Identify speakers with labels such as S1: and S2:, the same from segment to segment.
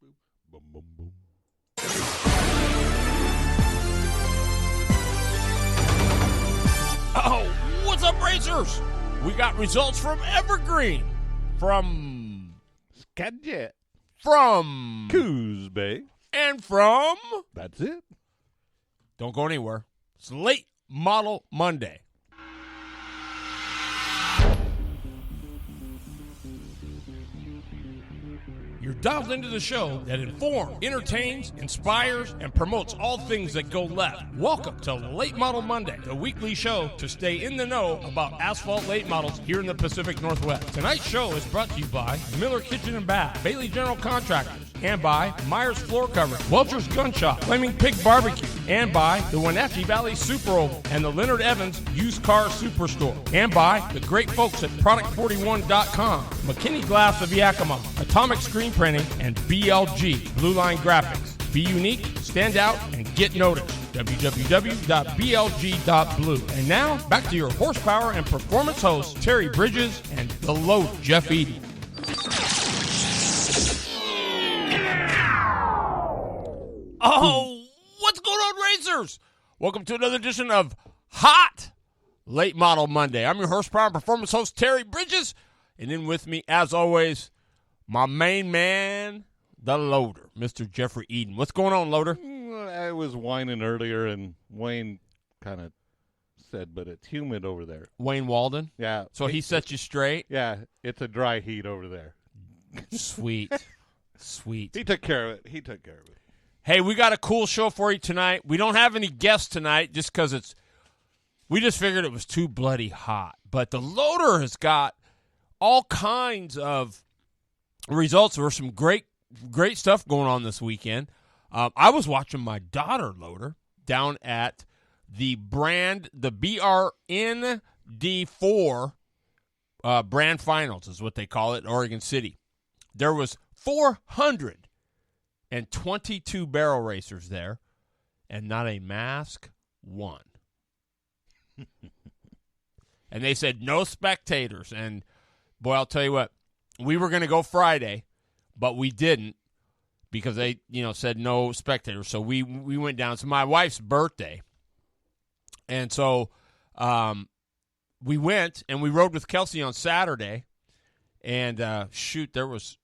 S1: Boom, boom, boom.
S2: Oh, what's up, racers? We got results from Evergreen, from
S1: Skagit.
S2: Coos
S1: Bay.
S2: and from.
S1: That's it.
S2: Don't go anywhere. It's Late Model Monday. You're dialed into the show that informs, entertains, inspires, and promotes all things that go left. Welcome to Late Model Monday, the weekly show to stay in the know about asphalt late models here in the Pacific Northwest. Tonight's show is brought to you by Miller Kitchen and Bath, Bailey General Contractors, and by Myers Floor Covering, Welcher's Gun Shop, Flaming Pig Barbecue, and by the Wenatchee Valley Super Oval and the Leonard Evans Used Car Superstore, and by the great folks at Product41.com, McKinney Glass of Yakima, Atomic Screen Printing, and BLG, Blue Line Graphics. Be unique, stand out, and get noticed. www.blg.blue. And now, back to your horsepower and performance hosts, Terry Bridges and the Load, Jeff Eady. Oh, what's going on, racers? Welcome to another edition of Hot Late Model Monday. I'm your horsepower and performance host, Terry Bridges. And in with me, as always, my main man, the Loader, Mr. Jeffrey Eden. What's going on, Loader?
S1: I was whining earlier, and Wayne kind of said, but it's humid over there.
S2: Wayne Walden?
S1: Yeah.
S2: So he set you straight?
S1: Yeah, it's a dry heat over there.
S2: Sweet. Sweet.
S1: He took care of it.
S2: Hey, we got a cool show for you tonight. We don't have any guests tonight just because we just figured it was too bloody hot. But the Loader has got all kinds of results. There were some great stuff going on this weekend. I was watching my daughter, Loader, down at the BRND4 brand finals is what they call it in Oregon City. There was 422 barrel racers there, and not a mask won. And they said no spectators. And, boy, I'll tell you what, we were going to go Friday, but we didn't because they, said no spectators. So we went down. It's my wife's birthday. And so we went, and we rode with Kelsey on Saturday. And, there was,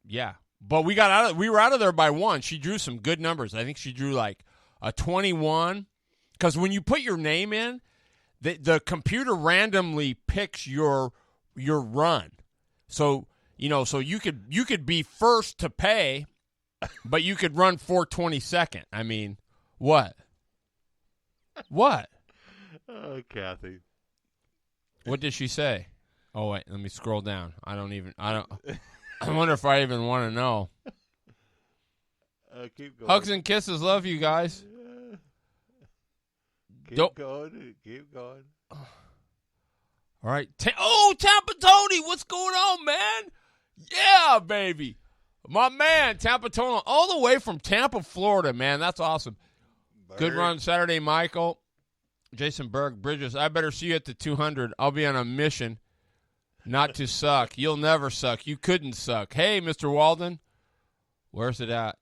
S2: But we were out of there by one. She drew some good numbers. I think she drew like a 21. Because when you put your name in, the computer randomly picks your run. So, so you could be first to pay, but you could run 422nd. I mean, what? What?
S1: Oh, Kathy.
S2: What did she say? Oh, wait, let me scroll down. I wonder if I even want to know.
S1: Keep going.
S2: Hugs and kisses. Love you guys.
S1: Keep going.
S2: All right. Tampa Tony. What's going on, man? Yeah, baby. My man, Tampa Tony, all the way from Tampa, Florida, man. That's awesome. Good run Saturday, Michael. Jason Berg, Bridges. I better see you at the 200. I'll be on a mission. Not to suck. You'll never suck. You couldn't suck. Hey, Mr. Walden. Where's it at?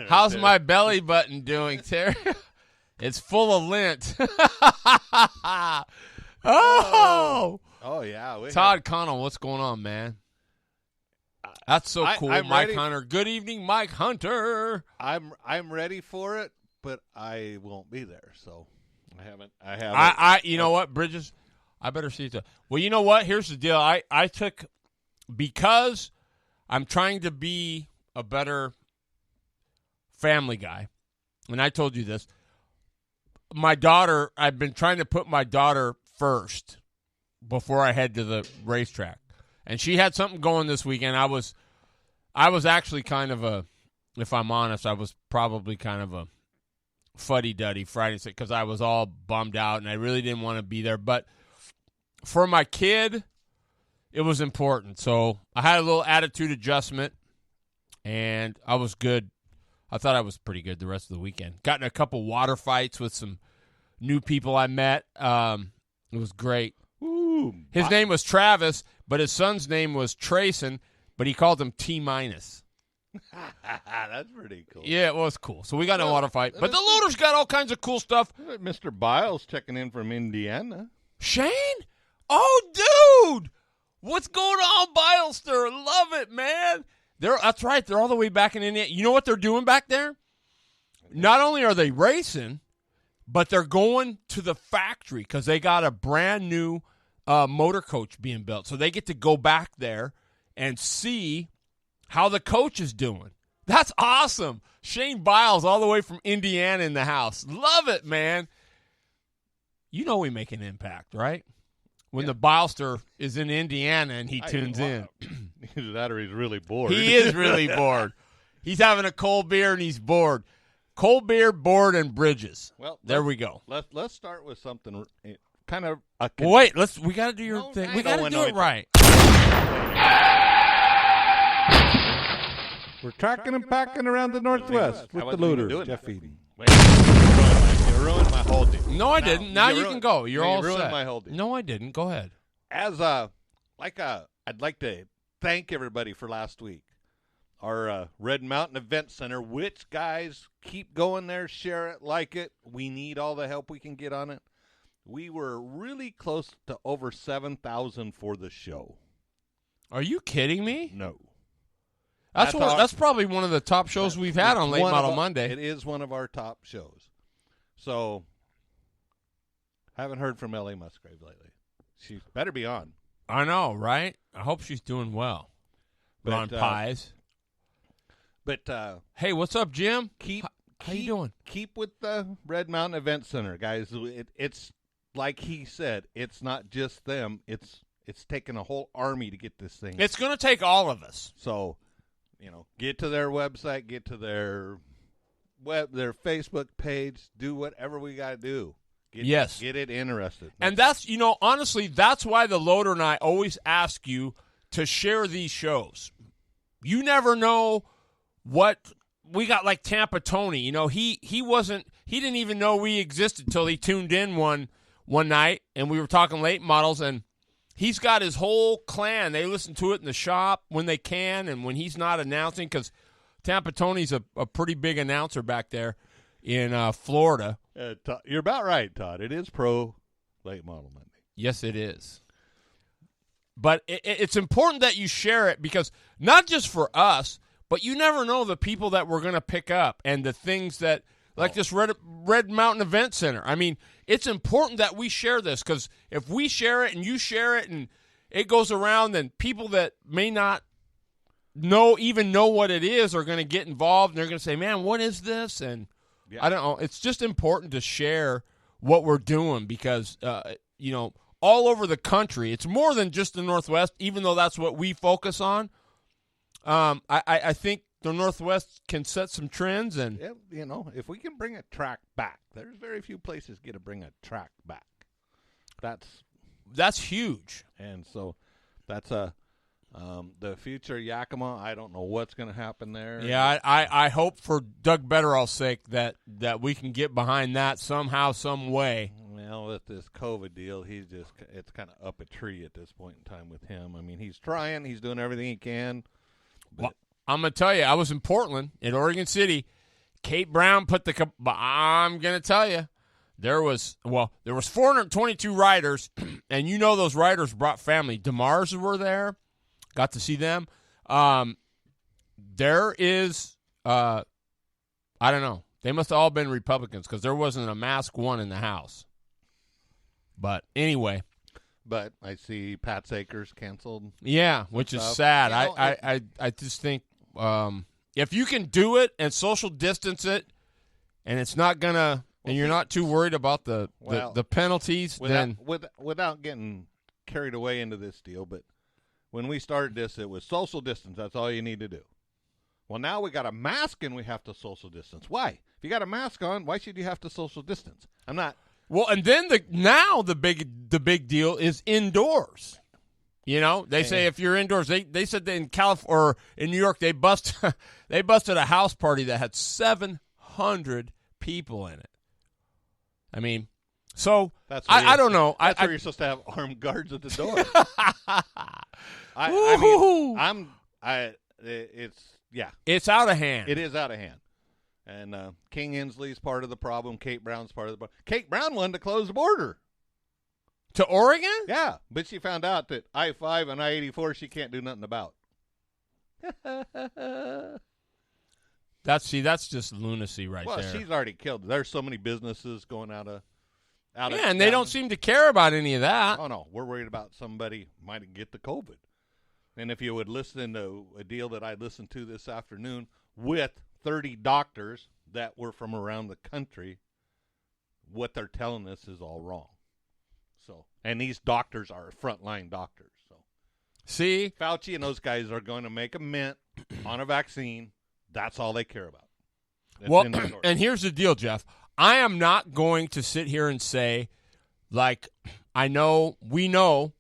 S2: How's my belly button doing, Terry? It's full of lint. Oh,
S1: yeah.
S2: Todd Connell, what's going on, man? That's so cool.
S1: I'm
S2: Mike
S1: ready.
S2: Hunter. Good evening, Mike Hunter.
S1: I'm ready for it, but I won't be there, so I haven't.
S2: You know what, Bridges? I better see it. Well, you know what? Here's the deal. I took, because I'm trying to be a better family guy, and I told you this, my daughter, I've been trying to put my daughter first before I head to the racetrack. And she had something going this weekend. I was actually kind of if I'm honest, I was probably kind of a fuddy-duddy Friday because I was all bummed out and I really didn't want to be there. But for my kid, it was important. So I had a little attitude adjustment, and I was good. I thought I was pretty good the rest of the weekend. Got in a couple water fights with some new people I met. It was great.
S1: Ooh,
S2: His name was Travis, but his son's name was Trayson, but he called him T-.
S1: That's pretty cool.
S2: Yeah, it was cool. So we got in a water fight. But the Loader's got all kinds of cool stuff.
S1: Mr. Biles checking in from Indiana.
S2: Shane? Oh, dude! What's going on, Bilester? Love it, man. That's right. They're all the way back in Indiana. You know what they're doing back there? Not only are they racing, but they're going to the factory because they got a brand new motor coach being built. So they get to go back there and see how the coach is doing. That's awesome. Shane Biles all the way from Indiana in the house. Love it, man. You know we make an impact, right? When the Bilester is in Indiana and he tunes in.
S1: Either that or he's really bored.
S2: He is really bored. He's having a cold beer and he's bored. Cold beer, bored, and Bridges.
S1: Well,
S2: there we go.
S1: Let's start with something kind of
S2: wait, we got to do your thing. We got to do it right.
S1: We're tracking and packing around the Northwest with the Looter, Jeff Eady. You ruined my whole deal.
S2: No, I didn't. Now you can go. You're all set.
S1: You ruined my whole deal.
S2: No, I didn't. Go ahead.
S1: I'd like to thank everybody for last week. Our Red Mountain Event Center, which guys keep going there, share it, like it. We need all the help we can get on it. We were really close to over 7,000 for the show.
S2: Are you kidding me?
S1: No.
S2: That's probably one of the top shows we've had on Late Model Monday.
S1: It is one of our top shows. So, haven't heard from Ellie Musgrave lately. She better be on.
S2: I know, right? I hope she's doing well. But on pies.
S1: But
S2: hey, what's up, Jim?
S1: How
S2: you doing?
S1: Keep with the Red Mountain Event Center, guys. It's like he said. It's not just them. It's taking a whole army to get this thing.
S2: It's going to take all of us.
S1: So, get to their website, get to their their Facebook page, do whatever we got to do. Get it interested.
S2: And that's, honestly, that's why the Loader and I always ask you to share these shows. You never know what we got, like Tampa Tony. He didn't even know we existed till he tuned in one night, and we were talking late models, and he's got his whole clan. They listen to it in the shop when they can and when he's not announcing, because Tampa Tony's a pretty big announcer back there in Florida.
S1: You're about right, Todd. It is Pro Late Model Monday.
S2: Yes, it is. But it's important that you share it, because not just for us, but you never know the people that we're going to pick up and the things that, like this Red Mountain Event Center. I mean, it's important that we share this, because if we share it and you share it and it goes around, then people that may not know what it is are going to get involved, and they're going to say, man, what is this? And I don't know. It's just important to share what we're doing, because, all over the country, it's more than just the Northwest, even though that's what we focus on. I think the Northwest can set some trends. And
S1: if we can bring a track back, there's very few places get to bring a track back.
S2: That's huge.
S1: And so that's the future Yakima. I don't know what's going to happen there.
S2: Yeah, I hope for Doug Betterall's sake that we can get behind that somehow, some way.
S1: Well, with this COVID deal, it's kind of up a tree at this point in time with him. I mean, he's trying. He's doing everything he can.
S2: Well, I'm going to tell you, I was in Portland, in Oregon City. Kate Brown I'm going to tell you, there was 422 riders, and those riders brought family. DeMars were there. Got to see them. There is, I don't know. They must have all been Republicans, because there wasn't a masked one in the house. But anyway.
S1: But I see Pat Akers canceled.
S2: Yeah, which is sad. I just think if you can do it and social distance it, and it's not going to, and you're not too worried about the penalties,
S1: without getting carried away into this deal, but when we started this, it was social distance. That's all you need to do. Well, now we got a mask and we have to social distance. Why? If you got a mask on, why should you have to social distance? I'm not.
S2: Well, and then the big deal is indoors. They say if you're indoors, they said that in California or in New York they busted a house party that had 700 people in it. I mean, so I don't know.
S1: That's where you're supposed to have armed guards at the door.
S2: It's out of hand.
S1: It is out of hand. And King Inslee's part of the problem. Kate Brown's part of the problem. Kate Brown wanted to close the border.
S2: To Oregon?
S1: Yeah, but she found out that I-5 and I-84 she can't do nothing about.
S2: That's just lunacy right there.
S1: Well, she's already killed. There's so many businesses going out of
S2: and they don't seem to care about any of that.
S1: Oh, no. We're worried about somebody might get the COVID. And if you would listen to a deal that I listened to this afternoon with 30 doctors that were from around the country, what they're telling us is all wrong. So, and these doctors are frontline doctors. So,
S2: see,
S1: Fauci and those guys are going to make a mint on a vaccine. That's all they care about.
S2: Well, and here's the deal, Jeff. I am not going to sit here and say, like, we know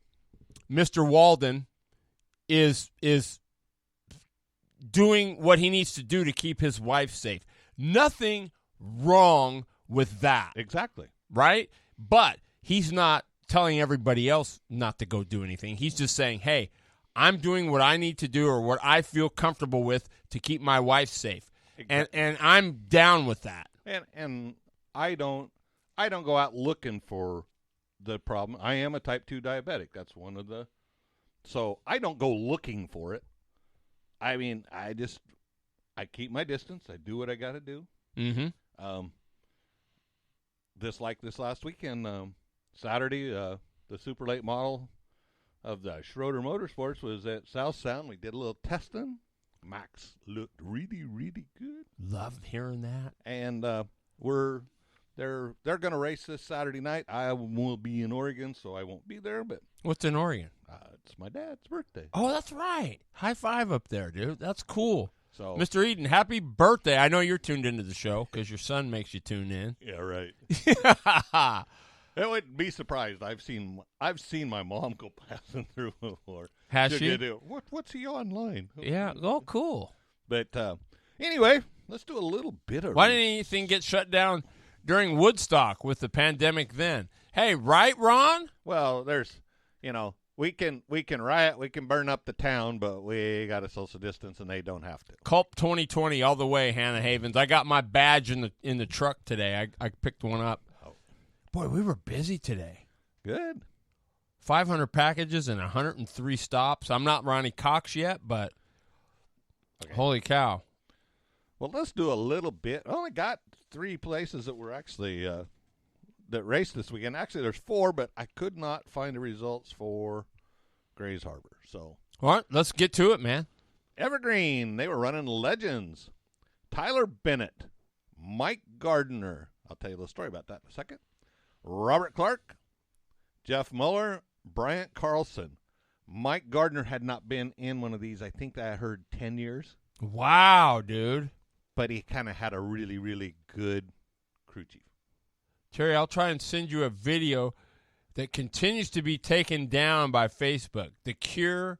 S2: Mr. Walden is doing what he needs to do to keep his wife safe. Nothing wrong with that.
S1: Exactly.
S2: Right? But he's not telling everybody else not to go do anything. He's just saying, hey, I'm doing what I need to do or what I feel comfortable with to keep my wife safe. Exactly. And I'm down with that.
S1: And I don't go out looking for the problem. I am a type 2 diabetic. That's one of the so I don't go looking for it. I mean, I keep my distance. I do what I got to do.
S2: Mm-hmm.
S1: This last weekend, Saturday, the super late model of the Schroeder Motorsports was at South Sound. We did a little testing. Max looked really, really good.
S2: Love hearing that.
S1: And they're going to race this Saturday night. I will be in Oregon, so I won't be there. But
S2: what's in Oregon?
S1: It's my dad's birthday.
S2: Oh, that's right. High five up there, dude. That's cool.
S1: So,
S2: Mr. Eden, happy birthday. I know you're tuned into the show because your son makes you tune in.
S1: Yeah, right. I wouldn't be surprised. I've seen my mom go passing through before.
S2: Has she?
S1: What's he online?
S2: Yeah. Oh, cool.
S1: But anyway, let's do a little bit of.
S2: Why didn't anything get shut down during Woodstock with the pandemic then? Hey, right, Ron?
S1: Well, there's, we can riot, we can burn up the town, but we got to social distance, and they don't have to.
S2: Culp 2020 all the way, Hannah Havens. I got my badge in the truck today. I picked one up. Oh. Boy, we were busy today.
S1: Good.
S2: 500 packages and 103 stops. I'm not Ronnie Cox yet, but Holy cow.
S1: Well, let's do a little bit. I only got 3 places that were actually that raced this weekend. Actually, there's 4, but I could not find the results for Grays Harbor. So,
S2: all right, let's get to it, man.
S1: Evergreen, they were running Legends. Tyler Bennett, Mike Gardner. I'll tell you a little story about that in a second. Robert Clark, Jeff Muller, Bryant Carlson. Mike Gardner had not been in one of these, I think that I heard 10 years.
S2: Wow, dude.
S1: But he kind of had a really, really good crew chief.
S2: Terry, I'll try and send you a video that continues to be taken down by Facebook. The Cure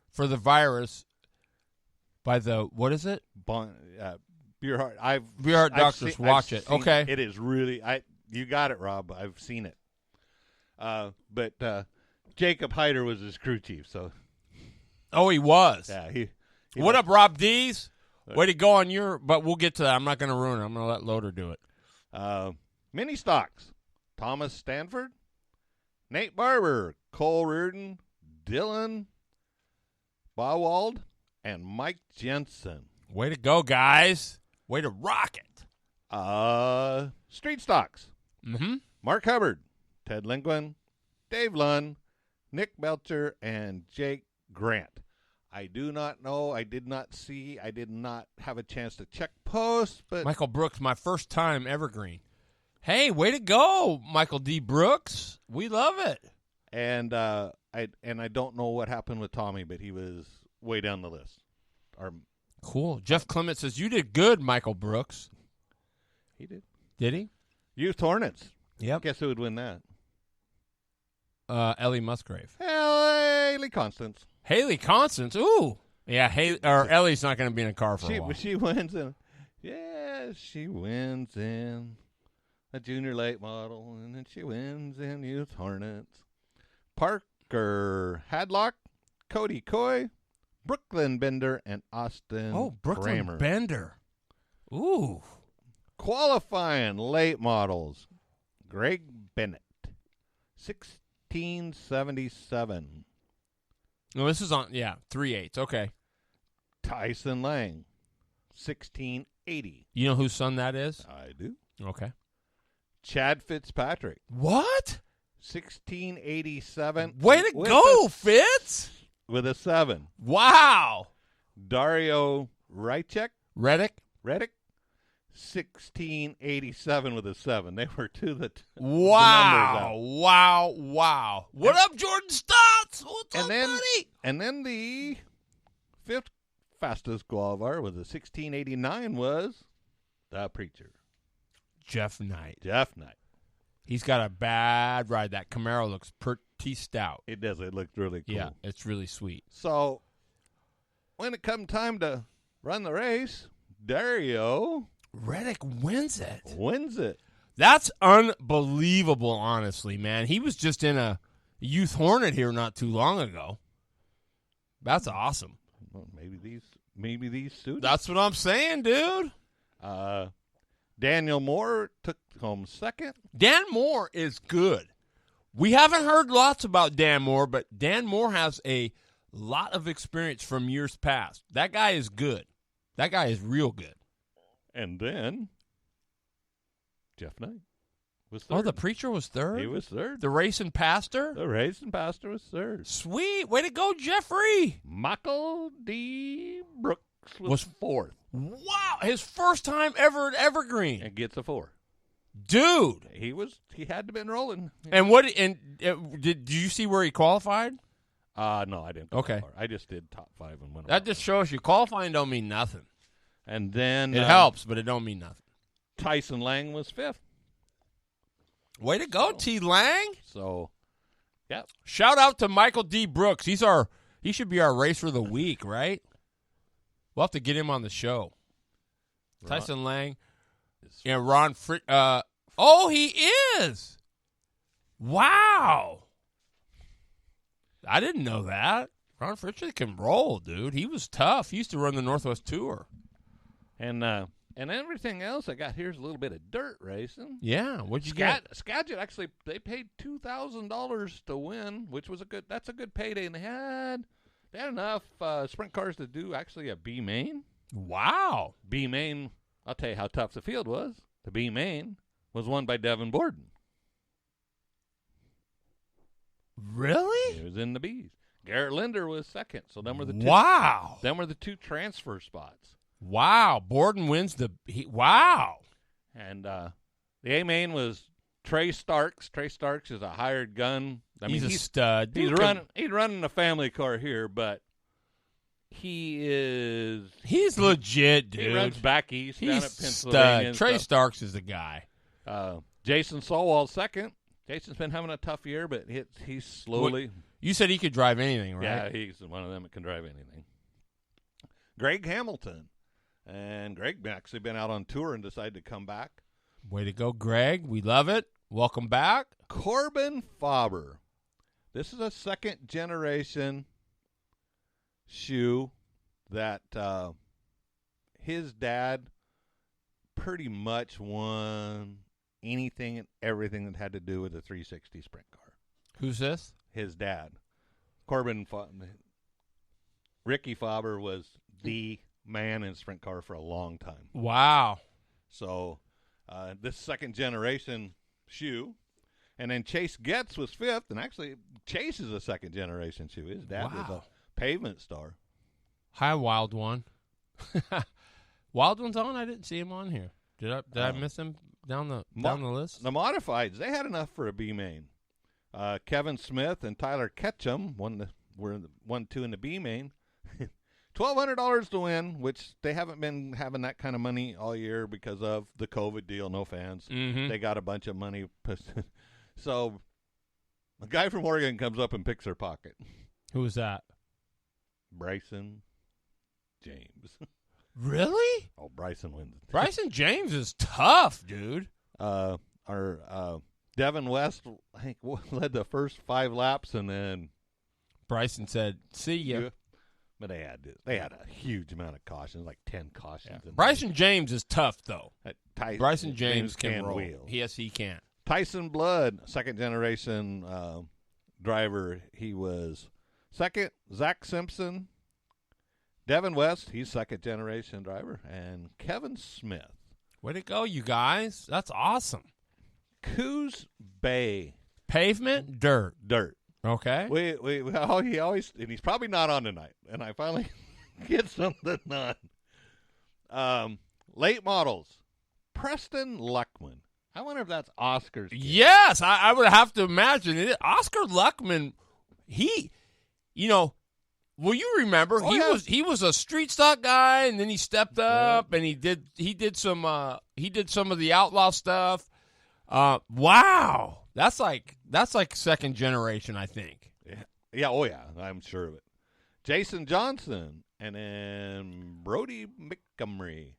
S2: for the Virus by the, what is it?
S1: Beerheart.
S2: Beerheart Doctors. Watch it. Okay.
S1: It is really, you got it, Rob. I've seen it. But Jacob Hyder was his crew chief. So.
S2: Oh, he was.
S1: Yeah.
S2: What up, Rob Dees? Way to go on your, but we'll get to that. I'm not going to ruin it. I'm going to let Loader do it.
S1: Mini stocks. Thomas Stanford, Nate Barber, Cole Reardon, Dylan Bawald, and Mike Jensen.
S2: Way to go, guys. Way to rock it.
S1: Street stocks.
S2: Mm-hmm.
S1: Mark Hubbard, Ted Lindgren, Dave Lund, Nick Belcher, and Jake Grant. I do not know. I did not see. I did not have a chance to check posts. But
S2: Michael Brooks, my first time Evergreen. Hey, way to go, Michael D. Brooks. We love it.
S1: And I don't know what happened with Tommy, but he was way down the list.
S2: Cool. Jeff Clement says, you did good, Michael Brooks.
S1: He did.
S2: Did he?
S1: Youth Hornets.
S2: Yep.
S1: Guess who would win that?
S2: Ellie Musgrave.
S1: Haley Constance.
S2: Haley Constance. Ooh. Yeah, Ellie's not going to be in a car for a while.
S1: She wins in. Yeah, she wins in a junior late model, and then she wins in Youth Hornets. Parker Hadlock, Cody Coy, Brooklyn Bender, and Austin
S2: Brooklyn
S1: Kramer.
S2: Bender. Ooh.
S1: Qualifying late models. Greg Bennett, 1677.
S2: No, this is on, 3/8. Okay.
S1: Tyson Lang, 1680.
S2: You know whose son that is?
S1: I do.
S2: Okay.
S1: Chad Fitzpatrick,
S2: What?
S1: 1687.
S2: Way to
S1: with
S2: go,
S1: a-
S2: Fitz.
S1: With a 7.
S2: Wow.
S1: Dario Rychek,
S2: Reddick?
S1: 1687 with a 7. They were two that
S2: Wow. Wow. What up, Jordan Stotts? What's up,
S1: then,
S2: buddy?
S1: And then the 5th fastest qualifier with a 1689 was the Preacher,
S2: Jeff Knight.
S1: Jeff Knight.
S2: He's got a bad ride. That Camaro looks pretty stout.
S1: It does. It looked really cool.
S2: Yeah, it's really sweet.
S1: So when it come time to run the race, Dario
S2: Reddick wins it.
S1: wins it.
S2: That's unbelievable, honestly, man. He was just in a Youth Hornet here not too long ago. That's awesome.
S1: Well, maybe these suit.
S2: That's what I'm saying, dude.
S1: Daniel Moore took home 2nd.
S2: Dan Moore is good. We haven't heard lots about Dan Moore, but Dan Moore has a lot of experience from years past. That guy is good. That guy is real good.
S1: And then Jeff Knight was 3rd.
S2: Oh, the Preacher was 3rd?
S1: He was 3rd.
S2: The Racing Pastor?
S1: The Racing Pastor was 3rd.
S2: Sweet. Way to go, Jeffrey.
S1: Michael D. Brooks was 4th.
S2: Wow. His first time ever at Evergreen.
S1: And gets a 4.
S2: Dude.
S1: He had to been rolling.
S2: And did you see where he qualified?
S1: No, I didn't. Go
S2: Okay.
S1: that far. I just did top 5 and went.
S2: That
S1: on.
S2: just shows you qualifying don't mean nothing.
S1: And then
S2: It helps, but it don't mean nothing.
S1: Tyson Lang was 5th.
S2: Way to go, T. Lang.
S1: So, yeah.
S2: Shout out to Michael D. Brooks. He should be our racer of the week, right? We'll have to get him on the show. Tyson Lang and Ron Fritz. He is. Wow. I didn't know that. Ron Fritz can roll, dude. He was tough. He used to run the Northwest Tour.
S1: And everything else I got here is a little bit of dirt racing.
S2: Yeah, what'd you get?
S1: Skagit actually they paid $2,000 to win, which was a good payday, and they had enough sprint cars to do actually a B main.
S2: Wow.
S1: B main, I'll tell you how tough the field was. The B main was won by Devin Borden.
S2: Really?
S1: He was in the B's. Garrett Linder was 2nd, so them were the two.
S2: Wow.
S1: Them were the 2 transfer spots.
S2: Wow. Borden wins wow.
S1: And the A main was Trey Starks. Trey Starks is a hired gun.
S2: He's a stud.
S1: He's running a family car here, but he's
S2: legit, dude.
S1: He runs back east down
S2: He's
S1: at Pennsylvania.
S2: stud. Trey Starks is the guy.
S1: Jason Solwall 2nd. Jason's been having a tough year, but he's slowly.
S2: You said he could drive anything, right?
S1: Yeah, he's one of them that can drive anything. Greg Hamilton. And Greg actually been out on tour and decided to come back.
S2: Way to go, Greg. We love it. Welcome back.
S1: Corbin Faber. This is a 2nd generation shoe that his dad pretty much won anything and everything that had to do with a 360 sprint car.
S2: Who's this?
S1: His dad. Ricky Faber was the man in sprint car for a long time.
S2: Wow.
S1: So this 2nd generation shoe. And then Chase Getz was 5th, and actually Chase is a 2nd generation shoe. His dad was a pavement star.
S2: Hi, Wild One. Wild One's on? I didn't see him on here. Did I miss him down the list?
S1: The modifieds, they had enough for a B main. Kevin Smith and Tyler Ketchum were 1-2 in the B main. $1,200 to win, which they haven't been having that kind of money all year because of the COVID deal. No fans.
S2: Mm-hmm.
S1: They got a bunch of money. So a guy from Oregon comes up and picks their pocket.
S2: Who was that?
S1: Bryson James.
S2: Really?
S1: Oh, Bryson wins.
S2: Bryson James is tough, dude.
S1: Our Devin West, I think, led the first 5 laps, and then
S2: Bryson said, "See ya."
S1: But they had a huge amount of cautions, like 10 cautions. In
S2: Bryson James is tough, though.
S1: Bryson
S2: James can roll.
S1: wheel.
S2: Yes, he can.
S1: Tyson Blood, second generation driver. He was second. Zach Simpson. Devin West, he's second generation driver. And Kevin Smith.
S2: Way to go, you guys. That's awesome.
S1: Coos Bay.
S2: Pavement, dirt. Okay.
S1: He always, and he's probably not on tonight. And I finally get something on. Late models. Preston Luckman. I wonder if that's Oscar's kid.
S2: Yes, I would have to imagine it. Oscar Luckman, well, you remember he was a street stock guy, and then he stepped up and he did some of the outlaw stuff. Wow, that's like second generation, I think.
S1: Yeah, oh yeah, I'm sure of it. Jason Johnson, and then Brody Montgomery.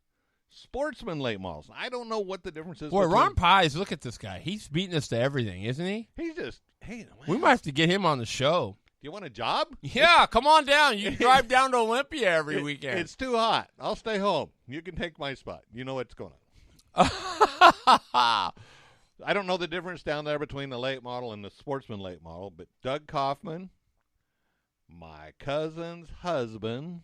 S1: Sportsman late models. I don't know what the difference is.
S2: Boy, Ron Pies, look at this guy. He's beating us to everything, isn't he?
S1: He's just, hey.
S2: We might have to get him on the show.
S1: Do you want a job?
S2: Yeah, come on down. You can drive down to Olympia every weekend.
S1: It's too hot. I'll stay home. You can take my spot. You know what's going on. I don't know the difference down there between the late model and the sportsman late model, but Doug Kaufman, my cousin's husband,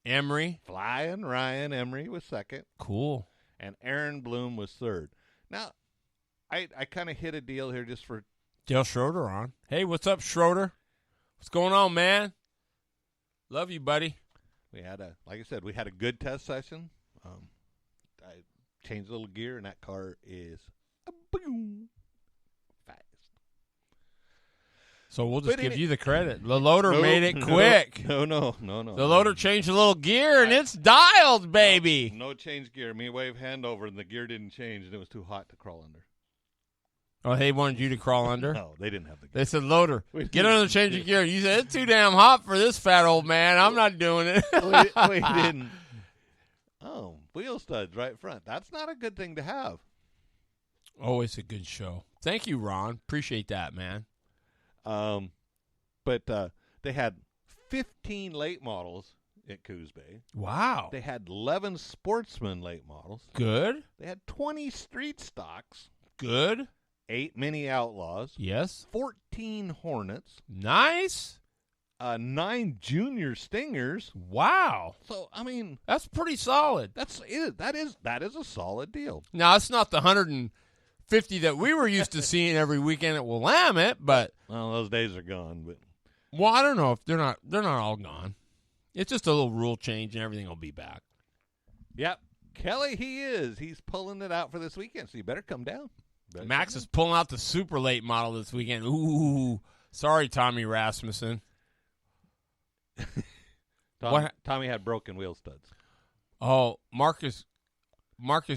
S2: Emery.
S1: Flying Ryan Emery was second.
S2: Cool.
S1: And Aaron Bloom was third. Now, I kind of hit a deal here just for
S2: Dale Schroeder on. Hey, what's up, Schroeder? What's going on, man? Love you, buddy.
S1: We had like I said, we had a good test session. I changed a little gear, and that car is boom fast.
S2: So we'll just give you the credit. The loader made it quick.
S1: No.
S2: The loader changed a little gear, and it's dialed, baby.
S1: No change gear. Me wave hand over, and the gear didn't change, and it was too hot to crawl under.
S2: Oh, they wanted you to crawl under?
S1: No, they didn't have the gear.
S2: They said, loader, get under the change of gear. You said, it's too damn hot for this fat old man. I'm not doing it.
S1: we didn't. Oh, wheel studs right front. That's not a good thing to have.
S2: Always a good show. Thank you, Ron. Appreciate that, man.
S1: But they had 15 late models at Coos Bay.
S2: Wow.
S1: They had 11 sportsman late models.
S2: Good.
S1: They had 20 street stocks.
S2: Good.
S1: 8 mini outlaws.
S2: Yes.
S1: 14 Hornets.
S2: Nice.
S1: 9 junior Stingers.
S2: Wow.
S1: So I mean,
S2: that's pretty solid.
S1: That's it. That is a solid deal.
S2: Now it's not the 150 that we were used to seeing every weekend at Willamette, but
S1: those days are gone. But
S2: I don't know if they're not all gone. It's just a little rule change and everything will be back.
S1: Yep. Kelly, he's pulling it out for this weekend, so you better come down.
S2: Max is pulling out the super late model this weekend. Ooh, sorry, Tommy Rasmussen.
S1: Tommy had broken wheel studs.
S2: Oh, Marcus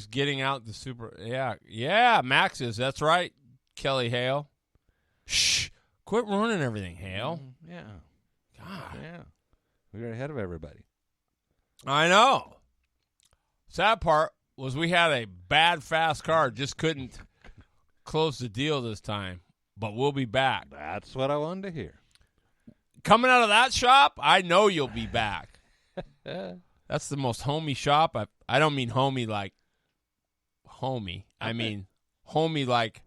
S2: getting out the super. Yeah, Max is. That's right, Kelly Hale. Shh, quit ruining everything, Hale.
S1: Yeah.
S2: God.
S1: Yeah. We were ahead of everybody.
S2: I know. Sad part was we had a bad fast car, just couldn't close the deal this time. But we'll be back.
S1: That's what I wanted to hear.
S2: Coming out of that shop, I know you'll be back. That's the most homey shop. I don't mean homey like homey. I mean homey like,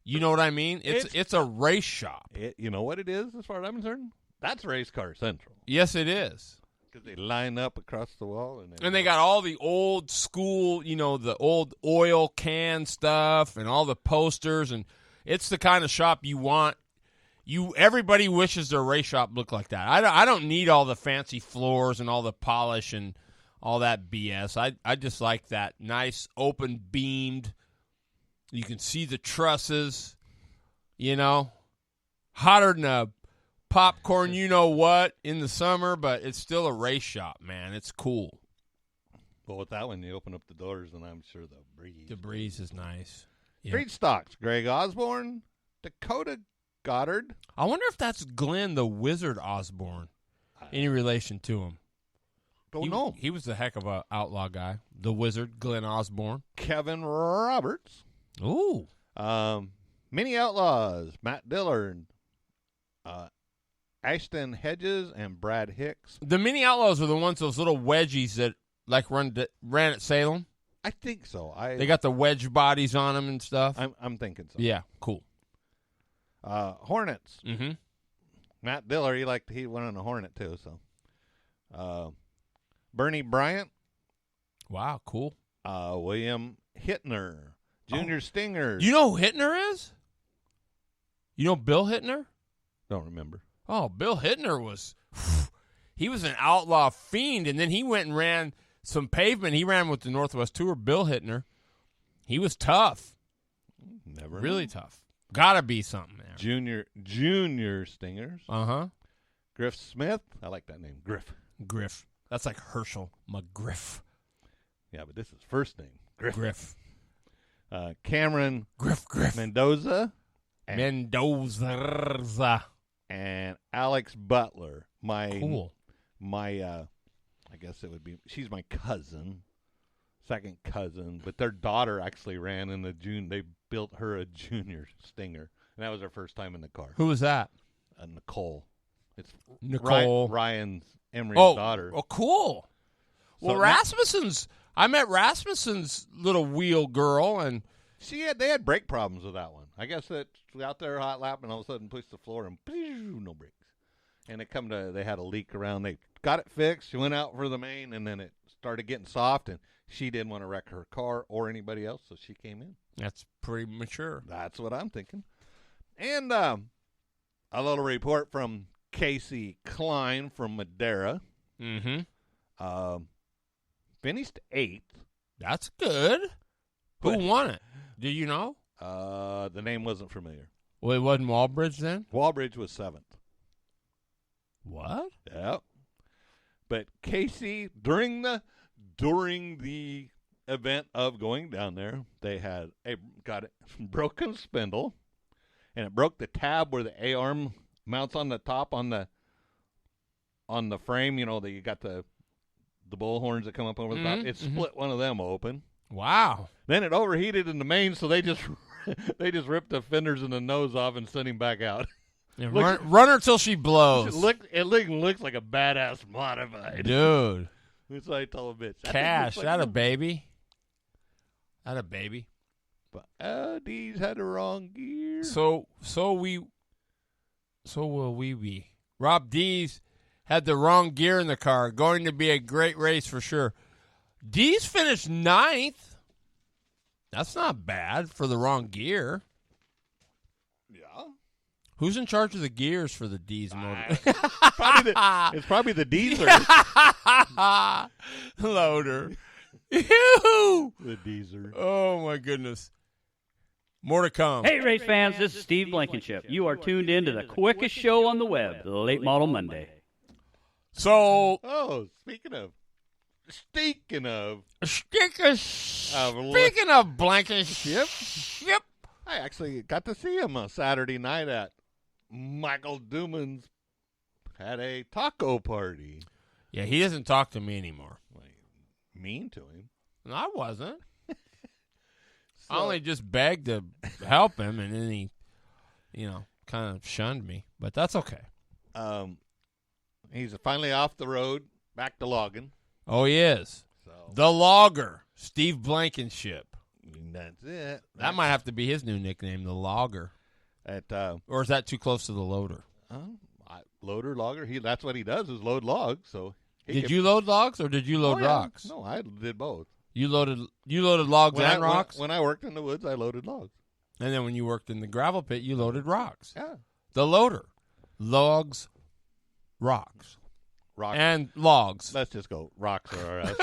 S2: you know what I mean? It's a race shop.
S1: You know what it is, as far as I'm concerned? That's Race Car Central.
S2: Yes, it is.
S1: Because they line up across the wall.
S2: And they got all the old school, the old oil can stuff and all the posters. And it's the kind of shop you want. Everybody wishes their race shop looked like that. I don't need all the fancy floors and all the polish and all that BS. I just like that nice open beamed. You can see the trusses, hotter than a popcorn, in the summer, but it's still a race shop, man. It's cool.
S1: Well, with that one, you open up the doors, and I'm sure the breeze
S2: is nice.
S1: Street stocks: Greg Osborne, Dakota Goddard.
S2: I wonder if that's Glenn the Wizard Osborne. Any relation to him?
S1: Don't know.
S2: He was the heck of a outlaw guy. The Wizard, Glenn Osborne.
S1: Kevin Roberts.
S2: Ooh.
S1: Mini Outlaws: Matt Dillard. Ashton Hedges and Brad Hicks.
S2: The Mini Outlaws are the ones, those little wedgies that like ran at Salem.
S1: I think so.
S2: They got the wedge bodies on them and stuff.
S1: I'm thinking so.
S2: Yeah, cool.
S1: Hornets.
S2: Mm-hmm.
S1: Matt Diller, he went on a Hornet too. So, Bernie Bryant.
S2: Wow, cool.
S1: William Hittner, Junior Stingers.
S2: You know who Hittner is? You know Bill Hittner?
S1: Don't remember.
S2: Oh, Bill Hittner he was an outlaw fiend, and then he went and ran some pavement. He ran with the Northwest Tour, Bill Hittner. He was tough.
S1: Never
S2: Really
S1: know.
S2: tough. Gotta be something there.
S1: Junior Stingers.
S2: Uh-huh.
S1: Griff Smith. I like that name, Griff.
S2: Griff. That's like Herschel McGriff.
S1: Yeah, but this is first name, Griff.
S2: Griff.
S1: Cameron
S2: Griff.
S1: Mendoza.
S2: Mendoza.
S1: And Alex Butler.
S2: Cool.
S1: I guess it would be, she's my second cousin, but their daughter actually ran in they built her a Junior Stinger, and that was her first time in the car.
S2: Who was that?
S1: Nicole. It's
S2: Nicole.
S1: Ryan's Emery's daughter.
S2: Oh, cool. Well, I met Rasmussen's little wheel girl, and
S1: they had brake problems with that one. I guess that out there hot lap, and all of a sudden pushed the floor and no brakes. And they had a leak around. They got it fixed. She went out for the main, and then it started getting soft, and she didn't want to wreck her car or anybody else, so she came in.
S2: that's pretty mature.
S1: That's what I'm thinking. And a little report from Casey Klein from Madera.
S2: Mm-hmm.
S1: Finished 8th.
S2: That's good. Who won it? Do you know?
S1: The name wasn't familiar.
S2: Well, it wasn't Walbridge then?
S1: Walbridge was 7th.
S2: What?
S1: Yeah. But Casey, during the event of going down there, they got a broken spindle, and it broke the tab where the A-arm mounts on the top on the frame. You know, you got the bull horns that come up over the top. It split one of them open.
S2: Wow.
S1: Then it overheated in the main, so they just ripped the fenders and the nose off and sent him back out.
S2: Yeah, run her till she blows.
S1: It looks like a badass modified.
S2: Dude.
S1: That's what I told him, bitch.
S2: Cash. That a baby. That a baby.
S1: But D's had the wrong gear.
S2: So will we be. Rob D's had the wrong gear in the car. Going to be a great race for sure. D's finished 9th. That's not bad for the wrong gear.
S1: Yeah.
S2: Who's in charge of the gears for the D's motor?
S1: It's probably the Deezer.
S2: Loader. Ew.
S1: The Deezer.
S2: Oh, my goodness. More to come.
S3: Hey, race fans, this is Steve Blankenship. You are tuned in to the quickest show on the web, the Late Model Monday.
S2: So,
S1: speaking of
S2: speaking of Blankenship,
S1: I actually got to see him a Saturday night at Michael Duman's. Had a taco party.
S2: yeah, he doesn't talk to me anymore.
S1: Mean to him.
S2: No, I wasn't. I only just begged to help him, and then he, kind of shunned me. But that's okay.
S1: He's finally off the road, back to logging.
S2: Oh, he is.
S1: So
S2: The Logger, Steve Blankenship.
S1: that's it.
S2: That might have to be his new nickname, The Logger. Or is that too close to the loader?
S1: Logger. That's what he does is load logs. So
S2: did you load logs or did you load rocks?
S1: No, I did both.
S2: You loaded logs and rocks?
S1: When I worked in the woods, I loaded logs.
S2: And then when you worked in the gravel pit, you loaded rocks.
S1: Yeah.
S2: The loader. Logs, rocks.
S1: Rocks.
S2: And logs.
S1: Let's just go. Rocks are us.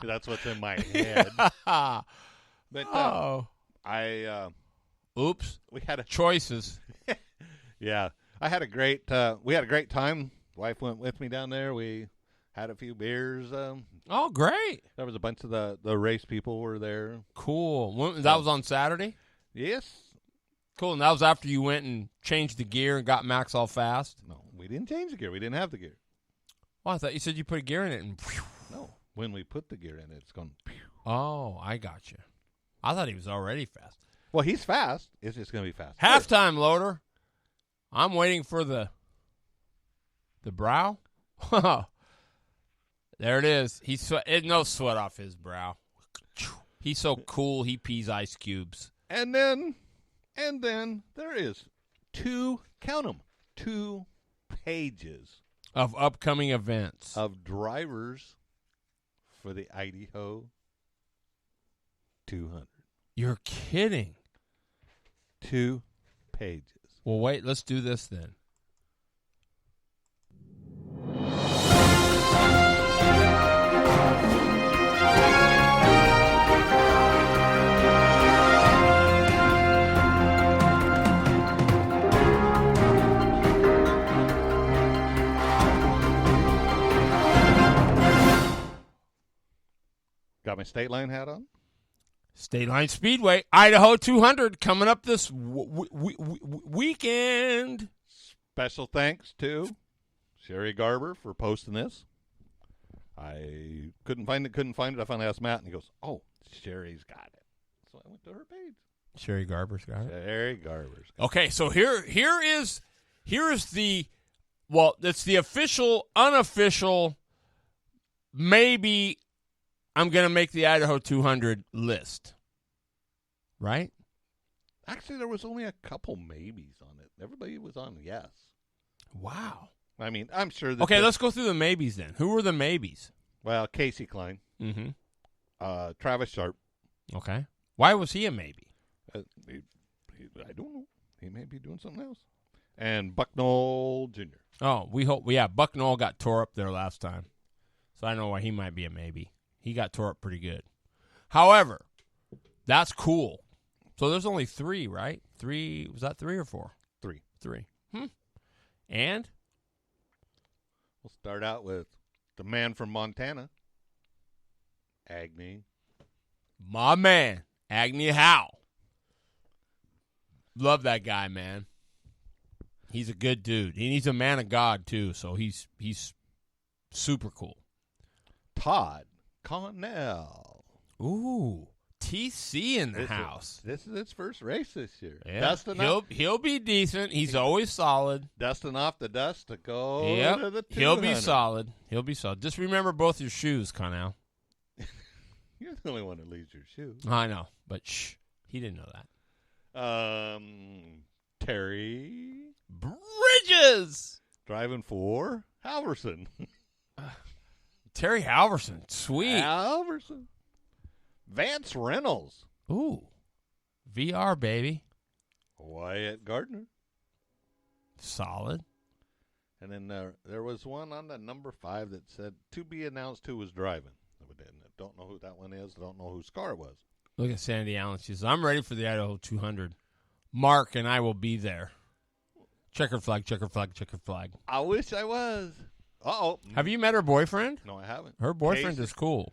S1: That's what's in my head. But
S2: Oops.
S1: we had
S2: choices.
S1: Yeah. We had a great time. Wife went with me down there. We had a few beers.
S2: Oh, great.
S1: There was a bunch of the race people were there.
S2: Cool. That was on Saturday?
S1: Yes.
S2: Cool. And that was after you went and changed the gear and got Max all fast?
S1: No, we didn't change the gear. We didn't have the gear.
S2: Well, I thought you said you put a gear in it and...
S1: No. When we put the gear in it, it's going...
S2: Oh, I got you. I thought he was already fast.
S1: Well, he's fast. It's just going to be fast.
S2: Halftime, loader. I'm waiting for the The brow? There it is. No sweat off his brow. He's so cool, he pees ice cubes.
S1: And then there is count 'em, 2 pages
S2: Of upcoming events.
S1: of drivers for the Idaho 200.
S2: You're kidding.
S1: 2 pages.
S2: Well, wait, let's do this then.
S1: Got my State Line hat on?
S2: State Line Speedway, Idaho 200 coming up this weekend.
S1: Special thanks to Sherry Garber for posting this. I couldn't find it. I finally asked Matt, and he goes, "Oh, Sherry's got it." So I went to her page.
S2: Sherry Garber's got it.
S1: Sherry Garber's got
S2: Okay, so here is the, well, it's the official, unofficial, maybe I'm going to make the Idaho 200 list. Right?
S1: it. Actually, there was only a couple maybes on it. Everybody was on yes.
S2: Wow.
S1: I mean, I'm sure that.
S2: Okay, let's go through the maybes then. Who were the maybes?
S1: Well, Casey Klein,
S2: Mm-hmm.
S1: Travis Sharp.
S2: Okay. Why was he a maybe?
S1: I don't know. He may be doing something else. And Bucknell Jr.
S2: Oh, we hope. Yeah, Buck Knoll got tore up there last time, so I know why he might be a maybe. He got tore up pretty good. However, that's cool. So there's only 3, right? 3, was that 3 or 4?
S1: 3.
S2: 3. And
S1: We'll start out with the man from Montana, Agni.
S2: my man, Agni Howe. Love that guy, man. He's a good dude. And he's a man of God, too, so he's super cool.
S1: Todd Connell.
S2: Ooh, TC in the house.
S1: This is his first race this year.
S2: Yeah,
S1: Dusting
S2: he'll be decent. He's always solid.
S1: dusting off the dust to go
S2: Yep,
S1: to the 200.
S2: he'll be solid. He'll be solid. Just remember both your shoes, Connell.
S1: You're the only one that leaves your shoes.
S2: I know, but shh, he didn't know that.
S1: Terry
S2: Bridges.
S1: driving for Halverson.
S2: Terry Halverson, sweet.
S1: Halverson. Vance Reynolds.
S2: Ooh, VR baby,
S1: Wyatt Gardner.
S2: solid.
S1: And then there was one on the number 5 that said to be announced who was driving. I don't know who that one is. I don't know whose car it was.
S2: Look at Sandy Allen. She says, I'm ready for the Idaho 200. Mark and I will be there. Checker flag, checker flag, checker flag.
S1: I wish I was. Uh-oh.
S2: Have you met her boyfriend?
S1: No, I haven't.
S2: Her boyfriend
S1: Casey.
S2: is cool.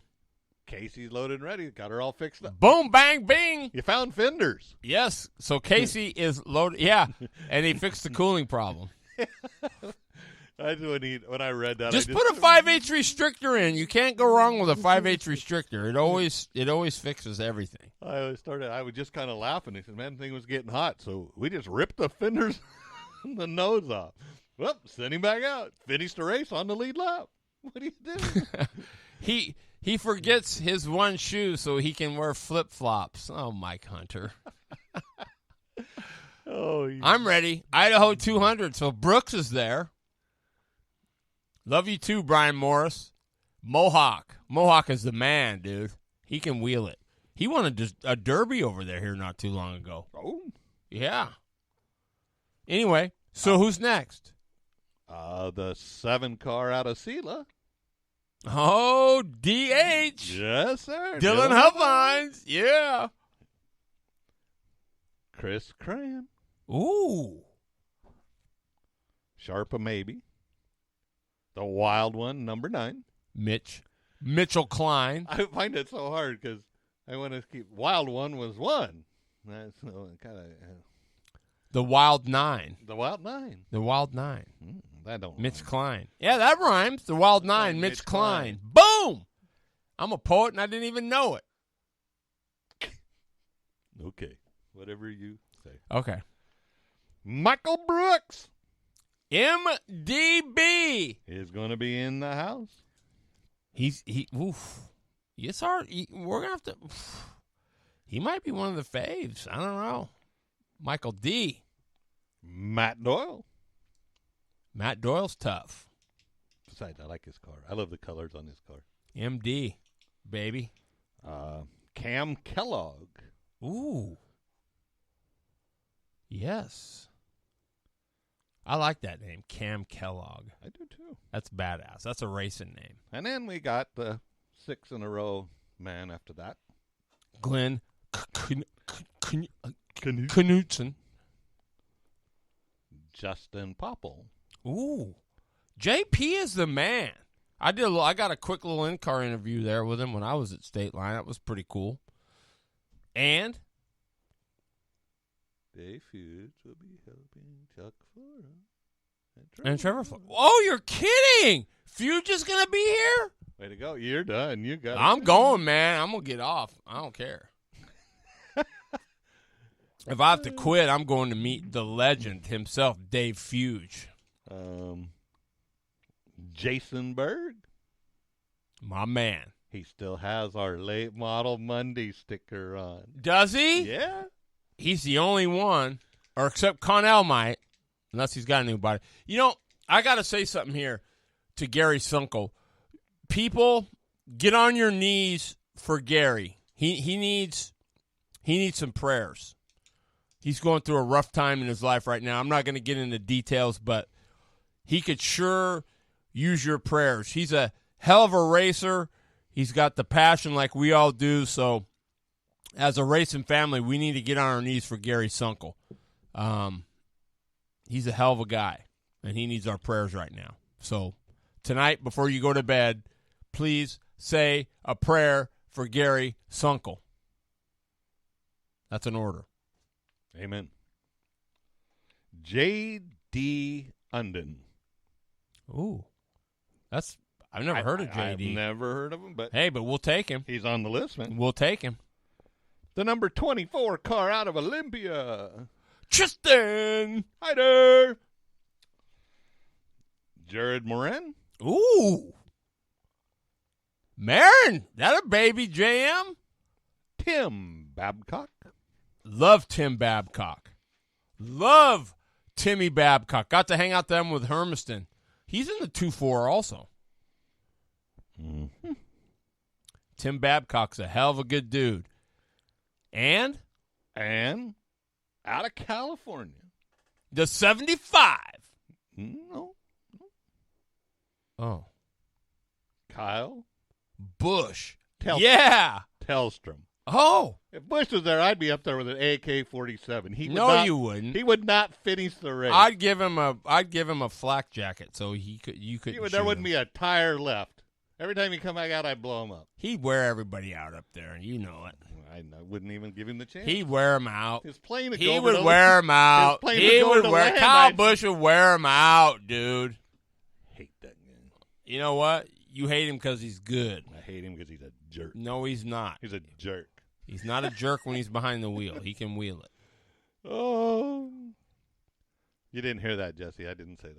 S1: Casey's loaded and ready. Got her all fixed up.
S2: Boom, bang, bing.
S1: You found fenders.
S2: Yes. So Casey is loaded. Yeah. And he fixed the cooling problem.
S1: When I read that,
S2: Just put a 5/8 restrictor in. You can't go wrong with a 5/8 restrictor. It always fixes everything.
S1: I was just kind of laughing. He said, man, the thing was getting hot. So we just ripped the fenders and the nose off. Well, send him back out. Finished the race on the lead lap. What do you do?
S2: He forgets his one shoe so he can wear flip-flops. Oh, Mike Hunter. I'm ready. Idaho 200. So Brooks is there. Love you too, Brian Morris. Mohawk. Mohawk is the man, dude. He can wheel it. He won a derby over there here not too long ago.
S1: Oh.
S2: Yeah. Anyway, so who's next?
S1: The 7 car out of Sela.
S2: Oh, DH.
S1: Yes, sir.
S2: Dylan Huffines. Yeah.
S1: Chris Cran.
S2: Ooh.
S1: Sharpa maybe. The wild one, number 9.
S2: Mitchell Klein.
S1: I find it so hard because I want to keep. Wild one was 1. That's kind of
S2: The Wild 9.
S1: the wild 9.
S2: The Wild 9.
S1: That don't.
S2: Mitch Klein. Yeah, that rhymes. The Wild 9, Mitch
S1: Mitch
S2: Klein. Boom! I'm a poet and I didn't even know it.
S1: Okay, whatever you say.
S2: Okay.
S1: Michael Brooks.
S2: MDB
S1: is going to be in the house.
S2: Oof. It's hard. We're gonna have to. He might be one of the faves. I don't know. Michael D.
S1: Matt Doyle.
S2: Matt Doyle's tough.
S1: Besides, I like his car. I love the colors on his car.
S2: MD, baby.
S1: Cam Kellogg.
S2: Ooh. Yes. I like that name, Cam Kellogg.
S1: I do too.
S2: That's badass. That's a racing name.
S1: And then we got the 6 in a row man after that.
S2: Glenn Knutson.
S1: Justin Popple.
S2: Ooh. JP is the man. I got a quick little in-car interview there with him when I was at State Line. That was pretty cool. And
S1: Dave Feuds will be helping Chuck Flora
S2: and Trevor. Oh, you're kidding! Feuds is gonna be here.
S1: Way to go! You're done. You got.
S2: I'm going, man. I'm gonna get off. I don't care. If I have to quit, I'm going to meet the legend himself, Dave Feuds.
S1: Jason Berg.
S2: My man.
S1: He still has our late model Monday sticker on.
S2: Does he?
S1: Yeah.
S2: He's the only one, or except Connell might, unless he's got a new body. You know, I got to say something here to Gary Sunkel. People, get on your knees for Gary. He needs some prayers. He's going through a rough time in his life right now. I'm not going to get into details, but he could sure use your prayers. He's a hell of a racer. He's got the passion like we all do. So as a racing family, we need to get on our knees for Gary Sunkel. He's a hell of a guy, and he needs our prayers right now. So tonight, before you go to bed, please say a prayer for Gary Sunkel. That's an order.
S1: Amen. J.D. Unden.
S2: Ooh. I've never heard of J.D.
S1: I've never heard of him, but
S2: hey, but we'll take him.
S1: He's on the list, man.
S2: We'll take him.
S1: The number 24 car out of Olympia.
S2: Tristan.
S1: Hi there. Jared Morin.
S2: Ooh. Marin. That a baby JM?
S1: Tim Babcock.
S2: Love Tim Babcock. Love Timmy Babcock. Got to hang out them with Hermiston. He's in the 2-4 also.
S1: Mm-hmm.
S2: Tim Babcock's a hell of a good dude. And
S1: out of California.
S2: The 75.
S1: No.
S2: Oh.
S1: Kyle
S2: Busch.
S1: Tellstrom.
S2: Yeah.
S1: Tellstrom.
S2: Oh.
S1: If Bush was there, I'd be up there with an AK-47.
S2: You wouldn't.
S1: He would not finish the race.
S2: I'd give him a flak jacket so you could.
S1: There wouldn't be a tire left. Every time he come back out, I'd blow him up.
S2: He'd wear everybody out up there, and you know it.
S1: I wouldn't even give him the chance.
S2: He'd wear them out.
S1: His plane would
S2: He
S1: go
S2: would
S1: over
S2: wear them out.
S1: His plane
S2: He
S1: would
S2: would
S1: go
S2: wear.
S1: to
S2: Kyle
S1: land.
S2: Busch would wear them out, dude.
S1: Hate that guy.
S2: You know what? You hate him because he's good.
S1: I hate him because he's a jerk.
S2: No, he's not.
S1: He's a jerk.
S2: He's not a jerk when he's behind the wheel. He can wheel it.
S1: Oh. You didn't hear that, Jesse. I didn't say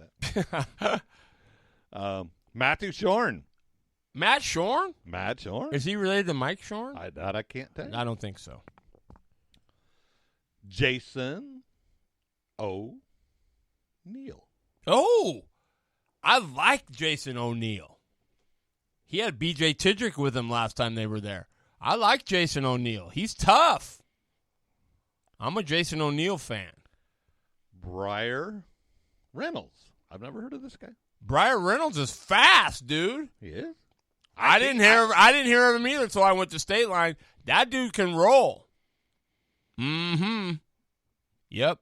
S1: that. Matthew Shorn.
S2: Matt Shorn?
S1: Matt Shorn?
S2: Is he related to Mike Shorn?
S1: I can't tell you.
S2: I don't think so.
S1: Jason O'Neill.
S2: Oh, I like Jason O'Neill. He had B.J. Tidrick with him last time they were there. I like Jason O'Neill. He's tough. I'm a Jason O'Neill fan.
S1: Briar Reynolds. I've never heard of this guy.
S2: Briar Reynolds is fast, dude.
S1: He is?
S2: I didn't hear of him either until I went to State Line. That dude can roll. Mm-hmm. Yep.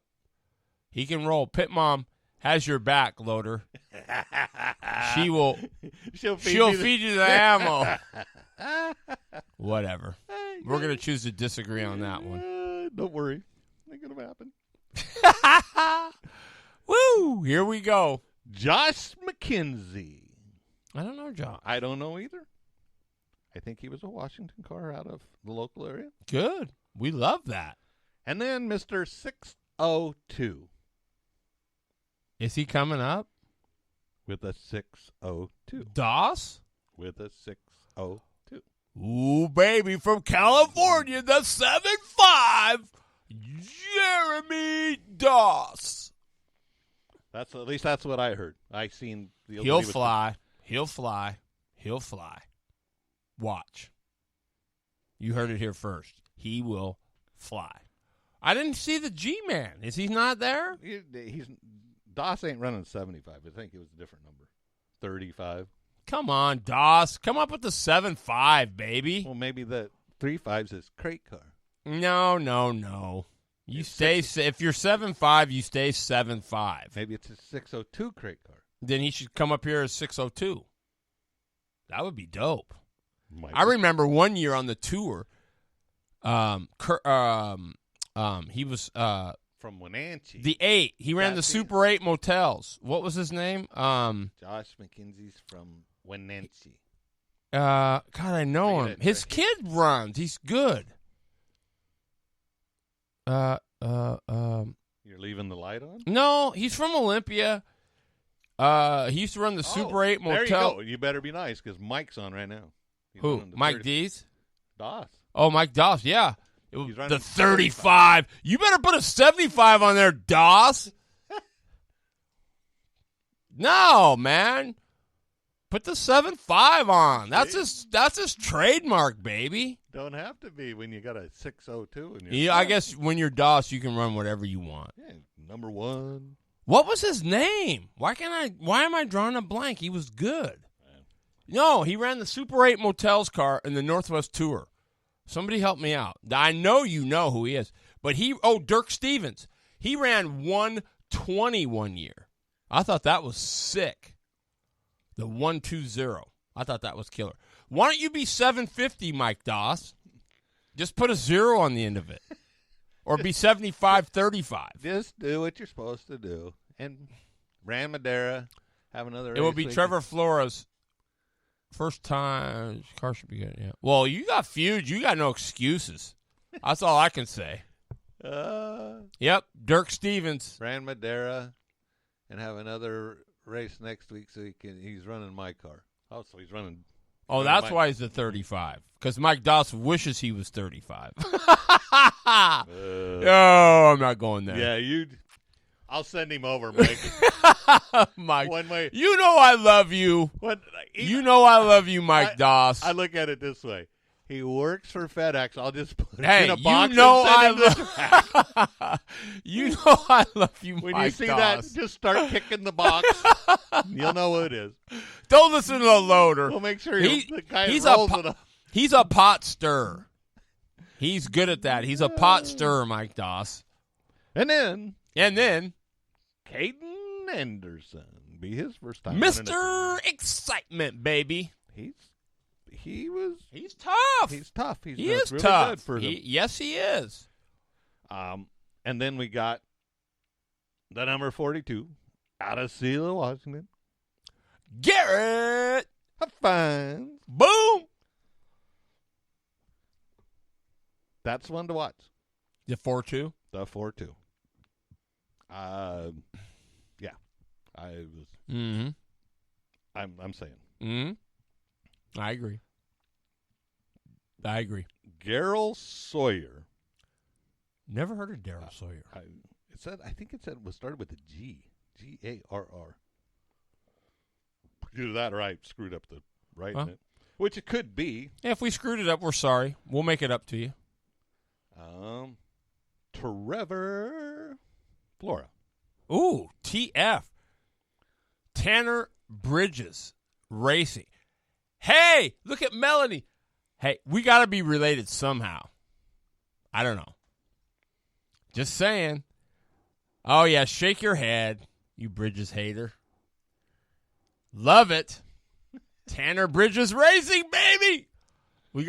S2: He can roll. Pit Mom has your back, Loader. She'll feed you the ammo. Whatever. We're going to choose to disagree on that one.
S1: Don't worry. Ain't going to happen.
S2: Woo! Here we go.
S1: Josh McKenzie.
S2: I don't know, John.
S1: I don't know either. I think he was a Washington car out of the local area.
S2: Good. We love that.
S1: And then Mr. 602.
S2: Is he coming up?
S1: with a 602.
S2: Doss?
S1: With a 602.
S2: Ooh, baby, from California, the 7'5", Jeremy Doss.
S1: At least that's what I heard. I seen the.
S2: He'll fly. He'll fly. He'll fly. Watch. You heard it here first. He will fly. I didn't see the G-Man. Is he not there?
S1: Doss ain't running 75. I think it was a different number. 35.
S2: Come on, Doss. Come up with the 7'5", baby.
S1: Well, maybe the 35's his crate car.
S2: No. You stay. If you're 7'5", you stay 7'5".
S1: Maybe it's a 602 crate car.
S2: Then he should come up here as 602. That would be dope.
S1: Might
S2: I
S1: be.
S2: remember one year on the tour. He was
S1: From Wenatchee.
S2: the 8. He ran the
S1: That's
S2: Super 8 motels. What was his name?
S1: Josh McKenzie's from Wenatchee.
S2: God, I know
S1: Read
S2: him.
S1: it,
S2: His
S1: right.
S2: kid runs. He's good.
S1: You're leaving the light on?
S2: No, he's from Olympia. He used to run the Super 8 motel.
S1: There you go. You better be nice because Mike's on right now. He's
S2: Who?
S1: running the
S2: Mike
S1: 30
S2: Dees?
S1: Doss.
S2: Oh, Mike Doss, yeah.
S1: He's running
S2: The 35. You better put a 75 on there, Doss. No, man. Put the 7.5 on. That's his trademark, baby.
S1: Don't have to be when you got a 602. In your
S2: Yeah, I
S1: car.
S2: guess when you're Doss, you can run whatever you want.
S1: Yeah, number one.
S2: What was his name? Why am I drawing a blank? He was good. No, he ran the Super 8 Motels car in the Northwest Tour. Somebody help me out. I know you know who he is. But Dirk Stevens. He ran 120 one year. I thought that was sick. The 120. I thought that was killer. Why don't you be 750, Mike Doss? Just put a 0 on the end of it. Or be 75-35.
S1: Just do what you're supposed to do. And ran Madera. Have another
S2: It will
S1: race
S2: be
S1: weekend.
S2: Trevor Flora's first time. Car should be good, yeah. Well, you got feuds. You got no excuses. That's all I can say. Yep, Dirk Stevens.
S1: Ran Madera. And have another race next week so he's running my car. Oh, so he's running.
S2: Oh, that's why he's the 35. Because Mike Doss wishes he was 35. No, I'm not going there.
S1: Yeah, I'll send him over, Mike.
S2: Mike.
S1: One way.
S2: You know I love you. You know I love you, Mike Doss.
S1: I look at it this way. He works for FedEx. I'll just put it
S2: Hey,
S1: in a box
S2: you know
S1: and send him the track.
S2: You know I love you,
S1: When
S2: Mike
S1: you see
S2: Doss.
S1: that, just start kicking the box. You'll know what it is.
S2: Don't listen to the loader.
S1: We'll make sure the guy
S2: he's
S1: rolls
S2: a
S1: it up.
S2: He's a pot stirrer. He's good at that. He's a pot stirrer, Mike Doss.
S1: And then Caden Anderson be his first time.
S2: Mr. Excitement, baby.
S1: He's
S2: tough.
S1: He's tough. He
S2: is
S1: really
S2: tough.
S1: good for him.
S2: Yes, he is.
S1: And then we got the number 42 out of Selah, Washington.
S2: Garrett.
S1: Fine.
S2: Boom.
S1: That's one to watch.
S2: The 4-2.
S1: The 4-2. Yeah. I was.
S2: Mm-hmm.
S1: I'm saying.
S2: Mm-hmm. I agree.
S1: Garrel Sawyer.
S2: Never heard of Daryl Sawyer.
S1: I think it said it was started with a G. Garr. Either that or I screwed up the writing
S2: Huh?
S1: it. Which it could be.
S2: Yeah, if we screwed it up, we're sorry. We'll make it up to you.
S1: Trevor Flora.
S2: Ooh, TF. Tanner Bridges Racing. Hey, look at Melanie. Hey, we got to be related somehow. I don't know. Just saying. Oh, yeah, shake your head, you Bridges hater. Love it. Tanner Bridges Racing, baby.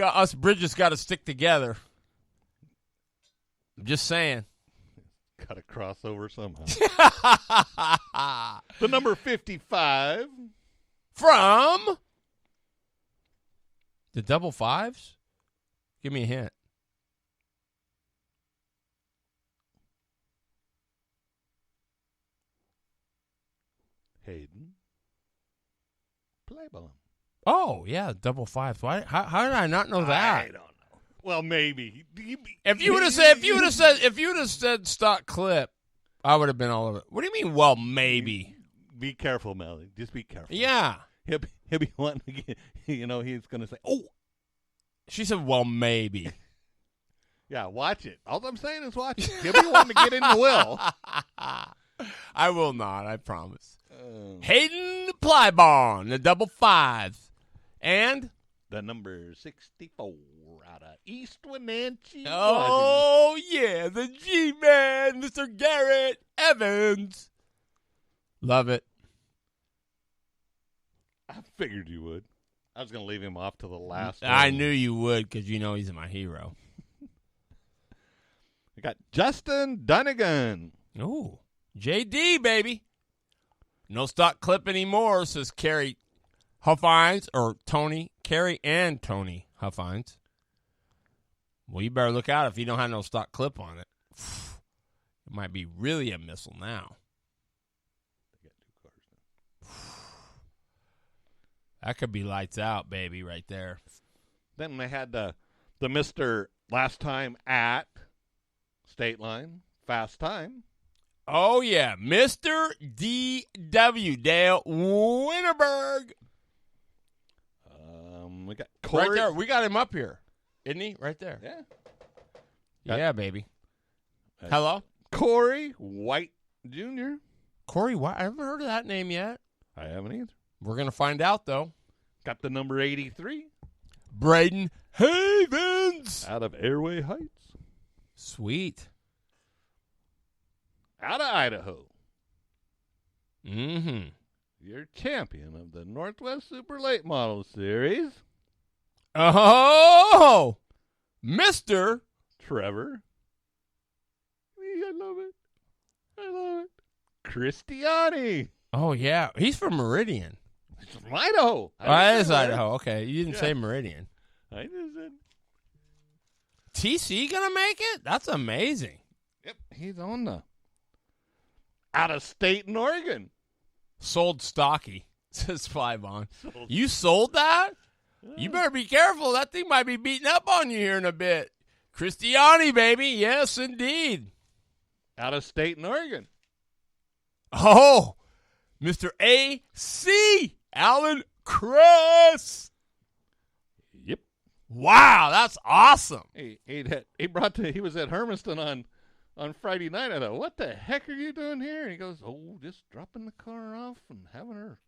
S2: Us Bridges got to stick together. I'm just saying.
S1: Got to cross over somehow. The number 55.
S2: From the double fives? Give me a hint.
S1: Claiborne.
S2: Oh yeah, double five. Why? How did I not know that?
S1: I don't know. Well, maybe.
S2: If you would have said stock clip, I would have been all over it. What do you mean? Well, maybe.
S1: Be careful, Melly. Just be careful.
S2: Yeah.
S1: He'll be wanting to get, he's going to say, oh.
S2: She said, well, maybe.
S1: Yeah, watch it. All I'm saying is watch it. He'll be wanting to get in the will.
S2: I will not, I promise. Hayden Plybon, the double fives. And?
S1: The number 64 out of East Wenatchee.
S2: Oh, yeah, the G-Man, Mr. Garrett Evans. Love it.
S1: I figured you would. I was going to leave him off to the last
S2: I
S1: one.
S2: knew you would because you know he's my hero.
S1: We got Justin Dunnigan.
S2: Ooh, JD, baby. No stock clip anymore, says Carrie Huffines, or Tony. Carrie and Tony Huffines. Well, you better look out if you don't have no stock clip on it. It might be really a missile now. That could be lights out, baby, right there.
S1: Then they had the Mr. Last Time at State Line, Fast Time.
S2: Oh, yeah. Mr. D.W. Dale Winterberg.
S1: We got Corey.
S2: Right there. We got him up here. Isn't he? Right there.
S1: Yeah.
S2: Yeah, baby. Hello?
S1: Corey White Jr.
S2: Corey White. I haven't heard of that name yet.
S1: I haven't either.
S2: We're going to find out, though.
S1: Got the number 83.
S2: Braden Havens.
S1: Out of Airway Heights.
S2: Sweet.
S1: Out of Idaho.
S2: Mm-hmm.
S1: Your champion of the Northwest Super Late Model Series.
S2: Oh! Mr.
S1: Trevor. I love it. I love it. Christiani.
S2: Oh, yeah. He's from Meridian.
S1: It's from Idaho.
S2: Oh, that is Idaho. Okay. You didn't say Meridian.
S1: I just said.
S2: TC going to make it? That's amazing.
S1: Yep, he's on the out of state in Oregon.
S2: Sold stocky, says Flyvon. You sold that? You better be careful. That thing might be beating up on you here in a bit. Christiani, baby. Yes, indeed.
S1: Out of state in Oregon.
S2: Oh, Mr. A.C. Alan Kress.
S1: Yep.
S2: Wow, that's awesome.
S1: He was at Hermiston on Friday night. I thought, what the heck are you doing here? And he goes, oh, just dropping the car off and having her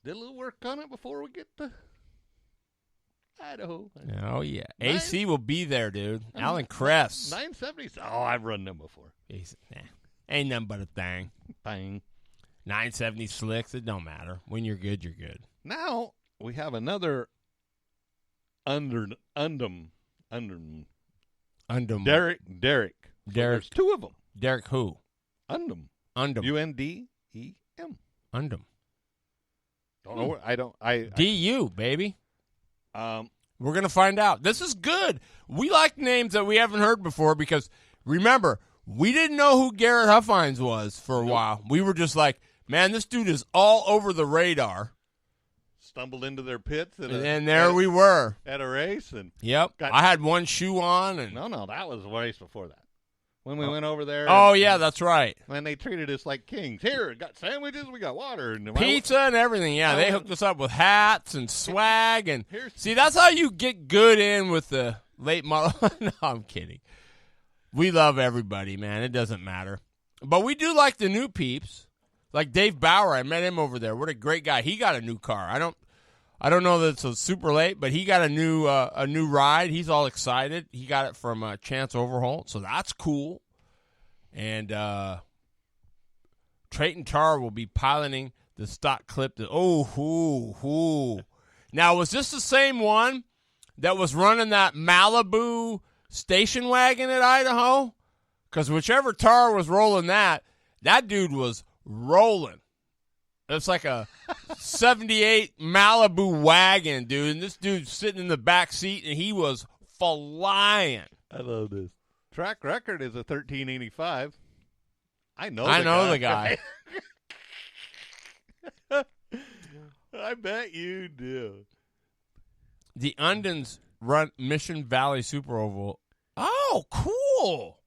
S1: did a little work on it before we get to Idaho.
S2: Oh, yeah. AC will be there, dude. Alan Kress.
S1: 970. Oh, I've run them before.
S2: Ain't nothing but a thing.
S1: Bang.
S2: 970 slicks, it don't matter. When you're good, you're good.
S1: Now we have another Undum. Derek. So there's two of them.
S2: Derek who?
S1: Undum. U-N-D-E-M.
S2: Undum.
S1: Don't know.
S2: D-U, baby.
S1: I
S2: We're going to find out. This is good. We like names that we haven't heard before because, remember, we didn't know who Garrett Huffines was for a while. We were just like, man, this dude is all over the radar.
S1: stumbled into their pits.
S2: And there we were.
S1: At a race. And
S2: yep. I had one shoe on. And
S1: No, that was the race before that. When we went over there.
S2: Oh, yeah, that's right.
S1: And they treated us like kings. Here, got sandwiches, we got water. And
S2: pizza and everything. Yeah, they hooked us up with hats and swag. And see, that's how you get good in with the late model. No, I'm kidding. We love everybody, man. It doesn't matter. But we do like the new peeps. Like Dave Bauer, I met him over there. What a great guy. He got a new car. I don't know that it's super late, but he got a new ride. He's all excited. He got it from Chance Overholt, so that's cool. And Trayton Tarr will be piloting the stock clip. Now, was this the same one that was running that Malibu station wagon at Idaho? Because whichever Tarr was rolling that dude was rolling. It's like a 78 Malibu wagon, dude. And this dude's sitting in the back seat, and he was flying.
S1: I love this. Track record is a 1385. I know the guy. I bet you do.
S2: The Undens run Mission Valley Super Oval. Oh, cool.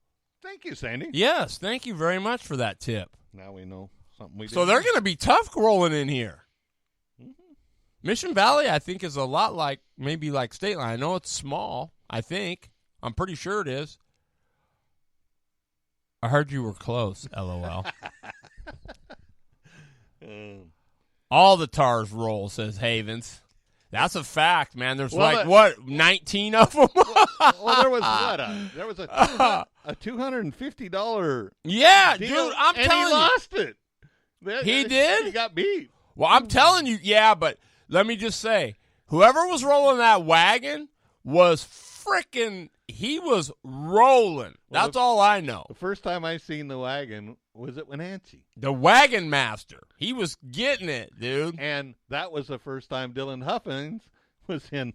S1: Thank you, Sandy.
S2: Yes, thank you very much for that tip.
S1: Now we know something we
S2: So
S1: didn't
S2: they're
S1: know.
S2: going to be tough rolling in here. Mission Valley, I think, is a lot like maybe like State Line. I know it's small, I think. I'm pretty sure it is. I heard you were close, LOL. All the tars roll, says Havens. That's a fact, man. There's
S1: Well,
S2: 19 of them?
S1: Well, there was a $250
S2: Yeah,
S1: deal,
S2: dude, I'm
S1: and
S2: telling
S1: he lost it.
S2: He did?
S1: He got beat.
S2: Well, I'm telling you, yeah, but let me just say, whoever was rolling that wagon was he was rolling.
S1: Well,
S2: That's all I know.
S1: The first time I seen the wagon was at Wenatchee.
S2: The wagon master. He was getting it, dude.
S1: And that was the first time Dylan Huffins was in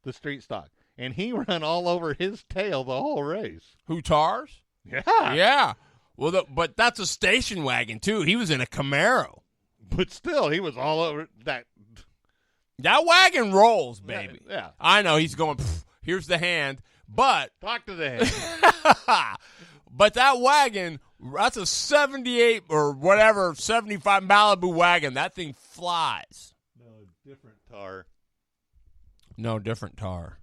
S1: the street stock. And he ran all over his tail the whole race.
S2: Who, Tars?
S1: Yeah.
S2: Yeah. Well, but that's a station wagon, too. He was in a Camaro.
S1: But still, he was all over that.
S2: That wagon rolls, baby.
S1: Yeah.
S2: I know. He's going, here's the hand. But
S1: Talk to the hand.
S2: but that wagon, that's a 78 or whatever, 75 Malibu wagon. That thing flies.
S1: No, different tar.
S2: No, different tar.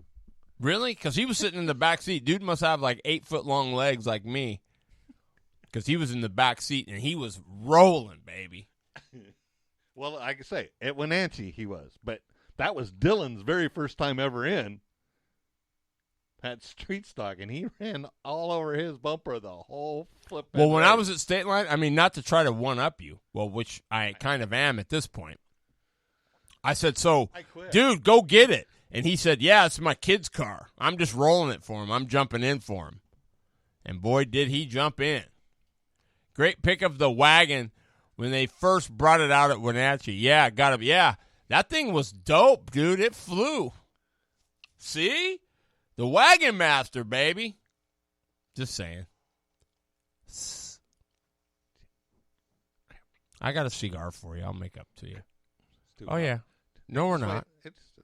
S2: Really? Because he was sitting in the back seat. Dude must have like 8-foot-long legs like me. Because he was in the back seat and he was rolling, baby.
S1: Well, like I say, at Wenatchee he was. But that was Dylan's very first time ever in that street stock. And he ran all over his bumper the whole flipping
S2: Well, when
S1: race.
S2: I was at State Line, I mean, not to try to one-up you, well, which I kind of am at this point. I said, so,
S1: I quit.
S2: dude, go get it. And he said, yeah, it's my kid's car. I'm just rolling it for him. I'm jumping in for him. And boy, did he jump in. Great pick of the wagon when they first brought it out at Wenatchee. Yeah, got it. Yeah, that thing was dope, dude. It flew. See? The wagon master, baby. Just saying. I got a cigar for you. I'll make up to you. Oh, yeah. No, we're not.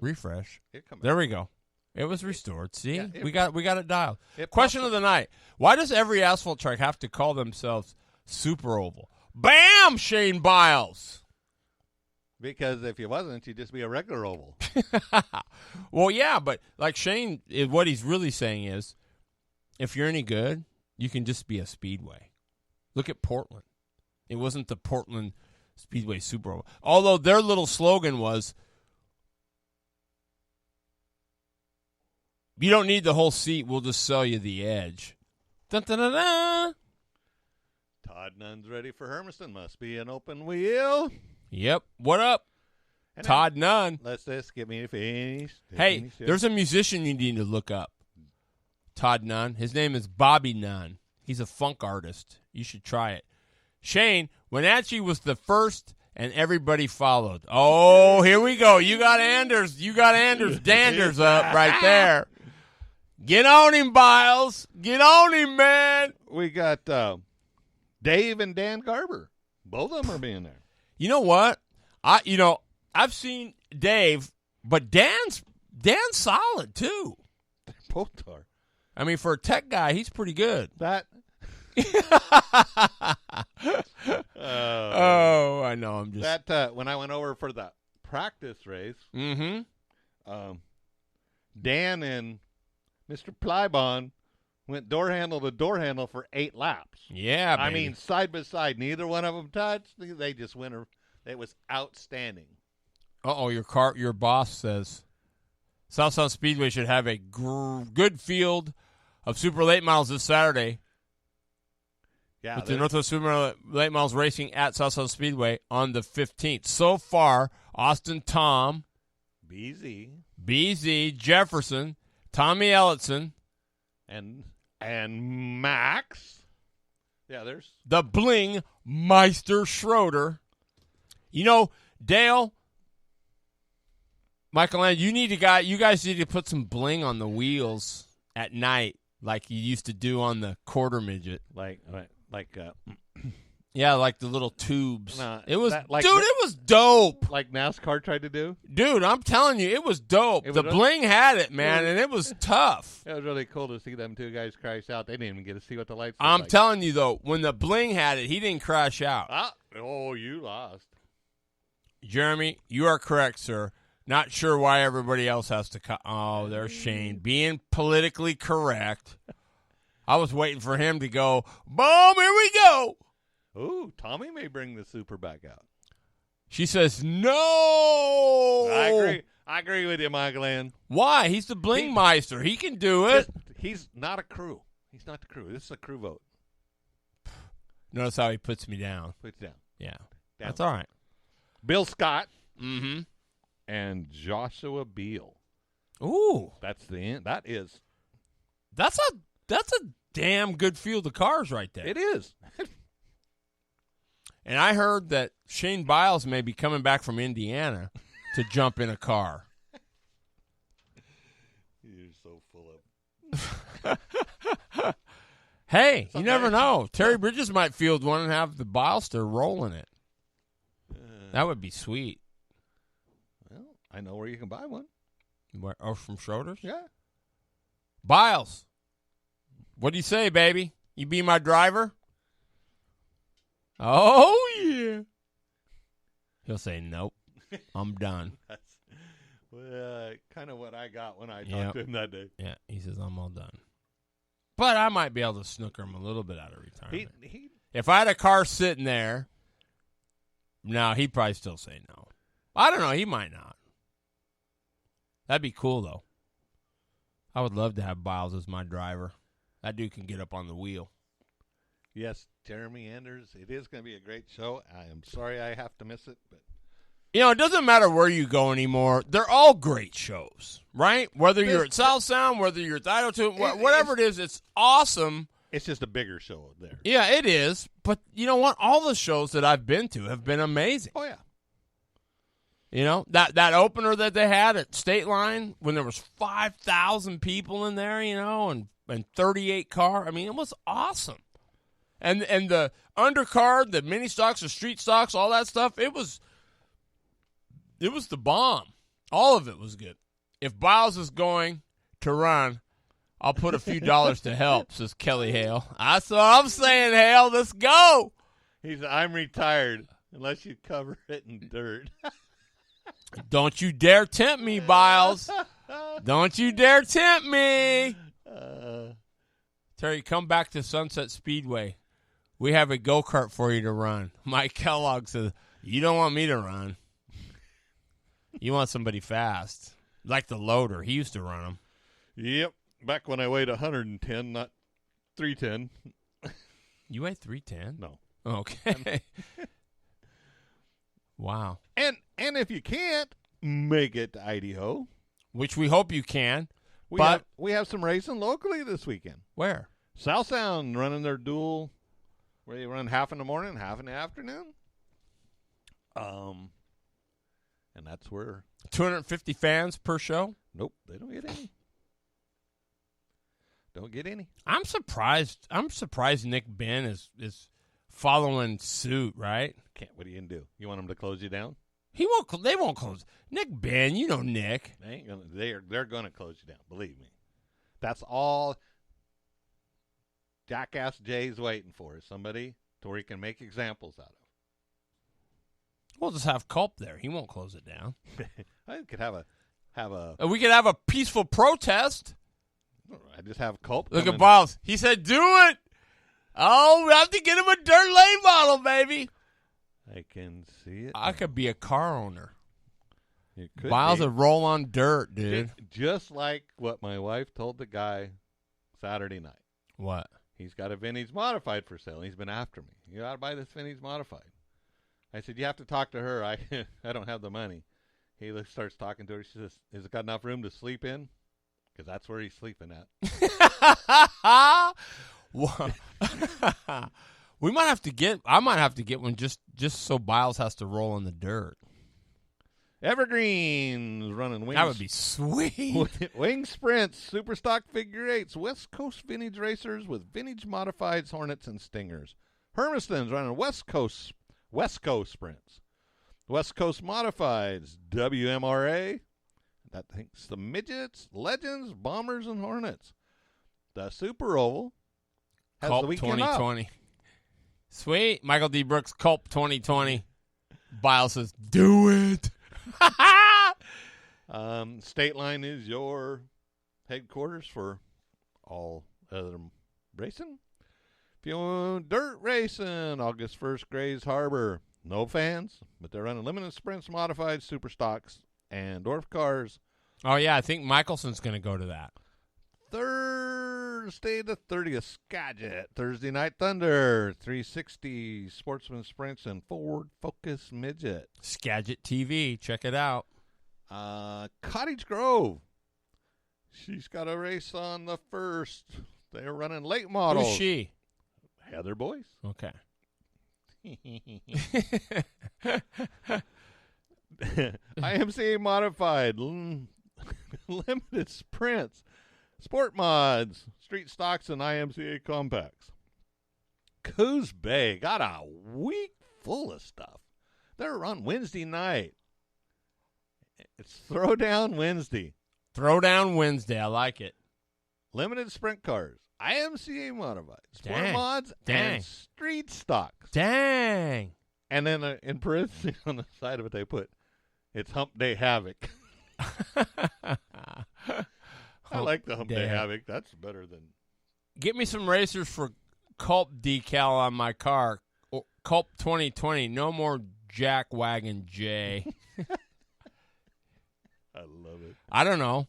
S2: Refresh. There we go. It was restored. See?
S1: Yeah,
S2: we got it dialed.
S1: It
S2: Question
S1: pops
S2: of the night. Why does every asphalt track have to call themselves Super Oval? Bam, Shane Biles.
S1: Because if you wasn't, you'd just be a regular oval.
S2: Well, yeah, but like Shane, what he's really saying is, if you're any good, you can just be a speedway. Look at Portland. It wasn't the Portland Speedway Super Oval. Although their little slogan was, you don't need the whole seat, we'll just sell you the edge. Dun, dun, dun, dun.
S1: Todd Nunn's ready for Hermiston. Must be an open wheel.
S2: Yep. What up,
S1: And
S2: Todd Nunn?
S1: Let's just get me finished.
S2: Hey, there's a musician you need to look up. Todd Nunn. His name is Bobby Nunn. He's a funk artist. You should try it. Shane, Wenatchee was the first, and everybody followed. Oh, here we go. You got Anders Danders up right there. Get on him, Biles. Get on him, man.
S1: We got Dave and Dan Garber. Both of them are being there.
S2: You know what? I've seen Dave, but Dan's solid too.
S1: Both are.
S2: I mean, for a tech guy, he's pretty good.
S1: That.
S2: Oh, I know. I'm just
S1: That when I went over for the practice race,
S2: Mm-hmm.
S1: Dan and Mr. Plybon went door handle to door handle for 8 laps.
S2: Yeah,
S1: I
S2: baby.
S1: mean, side by side. Neither one of them touched. They just went. It was outstanding.
S2: Your boss says South Sound Speedway should have a good field of super late models this Saturday.
S1: Yeah,
S2: With the Northwest Super Late Models racing at South Sound Speedway on the 15th. So far, Austin Tom, BZ, Jefferson, Tommy Ellison,
S1: and Max. Yeah, there's
S2: the Bling Meister Schroeder. You know, Dale, Michael, you guys need to put some bling on the wheels at night, like you used to do on the quarter midget.
S1: like
S2: Yeah, like the little tubes.
S1: Nah,
S2: it was,
S1: that- like
S2: dude,
S1: the-
S2: it was dope.
S1: Like NASCAR tried to do.
S2: Dude, I'm telling you, it was dope.
S1: It
S2: The
S1: was-
S2: bling had it, man, and it was tough.
S1: It was really cool to see them two guys crash out. They didn't even get to see what the lights.
S2: I'm
S1: like.
S2: telling you, though, when the bling had it, he didn't crash out.
S1: Oh, you lost.
S2: Jeremy, you are correct, sir. Not sure why everybody else has to cut. Oh, there's Shane being politically correct. I was waiting for him to go, boom, here we go.
S1: Ooh, Tommy may bring the super back out.
S2: She says, no.
S1: I agree with you, Michael Ann.
S2: Why? He's the bling meister. He can do it.
S1: He's not a crew. He's not the crew. This is a crew vote.
S2: Notice how he puts me down.
S1: Put it down.
S2: Yeah. That's all right.
S1: Bill Scott
S2: Mm-hmm.
S1: and Joshua Beal.
S2: Ooh.
S1: That's the end. That is.
S2: That's a damn good field of cars right there.
S1: It is.
S2: And I heard that Shane Biles may be coming back from Indiana to jump in a car.
S1: You're so full of.
S2: Hey, you never know. Terry Bridges might field one and have the Bilester rolling it. That would be sweet.
S1: Well, I know where you can buy one.
S2: Or from Schroeder's?
S1: Yeah.
S2: Biles, what do you say, baby? You be my driver? Oh, yeah. He'll say, nope, I'm done.
S1: That's kind of what I got when I talked
S2: Yep.
S1: to him that day.
S2: Yeah, he says, I'm all done. But I might be able to snooker him a little bit out of retirement.
S1: He
S2: If I had a car sitting there, no, he'd probably still say no. I don't know. He might not. That'd be cool, though. I would love to have Biles as my driver. That dude can get up on the wheel.
S1: Yes, Jeremy Anders. It is going to be a great show. I am sorry I have to miss it, but
S2: You know, it doesn't matter where you go anymore. They're all great shows, right? Whether you're at South Sound, whether you're at Idaho, whatever it is, it's awesome.
S1: it's just a bigger show there.
S2: Yeah, it is. But you know what? All the shows that I've been to have been amazing.
S1: Oh, yeah.
S2: You know, that opener that they had at State Line when there was 5,000 people in there, you know, and 38 car. I mean, it was awesome. And the undercard, the mini stocks, the street stocks, all that stuff, it was the bomb. All of it was good. If Biles is going to run, I'll put a few dollars to help, says Kelly Hale. That's what I'm saying, Hale. Let's go.
S1: He said, I'm retired unless you cover it in dirt.
S2: Don't you dare tempt me, Biles. Don't you dare tempt me. Terry, come back to Sunset Speedway. We have a go-kart for you to run. Mike Kellogg says, you don't want me to run. You want somebody fast. Like the loader. He used to run them.
S1: Yep. Back when I weighed 110, not 310.
S2: You weigh 310?
S1: No.
S2: Okay. Wow.
S1: And if you can't make it to Idaho,
S2: Which we hope you can.
S1: we have some racing locally this weekend.
S2: Where?
S1: South Sound running their dual, where they run half in the morning, half in the afternoon. And that's where
S2: 250 fans per show?
S1: nope, they don't get any. Don't get any.
S2: I'm surprised Nick Ben is following suit, right?
S1: Can't. What are you gonna do? You want them to close you down?
S2: They won't close. Nick Ben, you know Nick.
S1: They ain't gonna. They're gonna close you down. Believe me. That's all. Jackass Jay's waiting for is somebody to where he can make examples out of.
S2: We'll just have Culp there. He won't close it down.
S1: I could have a.
S2: We could have a peaceful protest.
S1: I just have Culp.
S2: Look
S1: come
S2: at
S1: in.
S2: Biles. He said, do it. Oh, we have to get him a dirt lane model, baby.
S1: I can see it.
S2: I could be a car owner.
S1: You could
S2: Biles
S1: be.
S2: would roll on dirt, dude.
S1: Just like what my wife told the guy Saturday night.
S2: What?
S1: He's got a vintage modified for sale. He's been after me. You got to buy this vintage modified. I said, you have to talk to her. I don't have the money. He starts talking to her. She says, has it got enough room to sleep in? Because that's where he's sleeping at.
S2: We might have to get. I might have to get one just so Biles has to roll in the dirt.
S1: Evergreen's running wings.
S2: That would be sweet.
S1: Wing Sprints, Super Stock Figure 8s, West Coast Vintage Racers with vintage modifieds, Hornets, and Stingers. Hermiston's running West Coast sprints. West Coast Modifieds, WMRA. That thinks the Midgets, Legends, Bombers, and Hornets. The Super Oval has
S2: Culp
S1: the weekend
S2: 2020.
S1: off.
S2: Sweet. Michael D. Brooks, Culp 2020. Biles says, do it.
S1: State Line is your headquarters for all other racing. If you want dirt racing, August 1st, Grays Harbor. No fans, but they're running limited sprints, modified super stocks, and dwarf cars.
S2: Oh, yeah, I think Michelson's going to go to that.
S1: Thursday the 30th, Skagit. Thursday Night Thunder, 360 Sportsman Sprints, and Ford Focus Midget.
S2: Skagit TV. Check it out.
S1: Cottage Grove. She's got a race on the 1st. They're running late models.
S2: Who's she?
S1: Heather Boyce.
S2: Okay.
S1: IMCA Modified. Limited Sprints. Sport Mods. Street Stocks and IMCA Compacts. Coos Bay got a week full of stuff. They're on Wednesday night. It's Throwdown Wednesday.
S2: Throwdown Wednesday. I like it.
S1: Limited sprint cars. IMCA Modified. Sport
S2: Dang.
S1: Mods
S2: Dang.
S1: and Street Stocks.
S2: Dang.
S1: And then in parentheses on the side of it, they put, it's Hump Day Havoc. I like the Hump Day Havoc. That's better than...
S2: Get me some racers for Culp decal on my car. Culp 2020. No more Jack Wagon J.
S1: I love it.
S2: I don't know.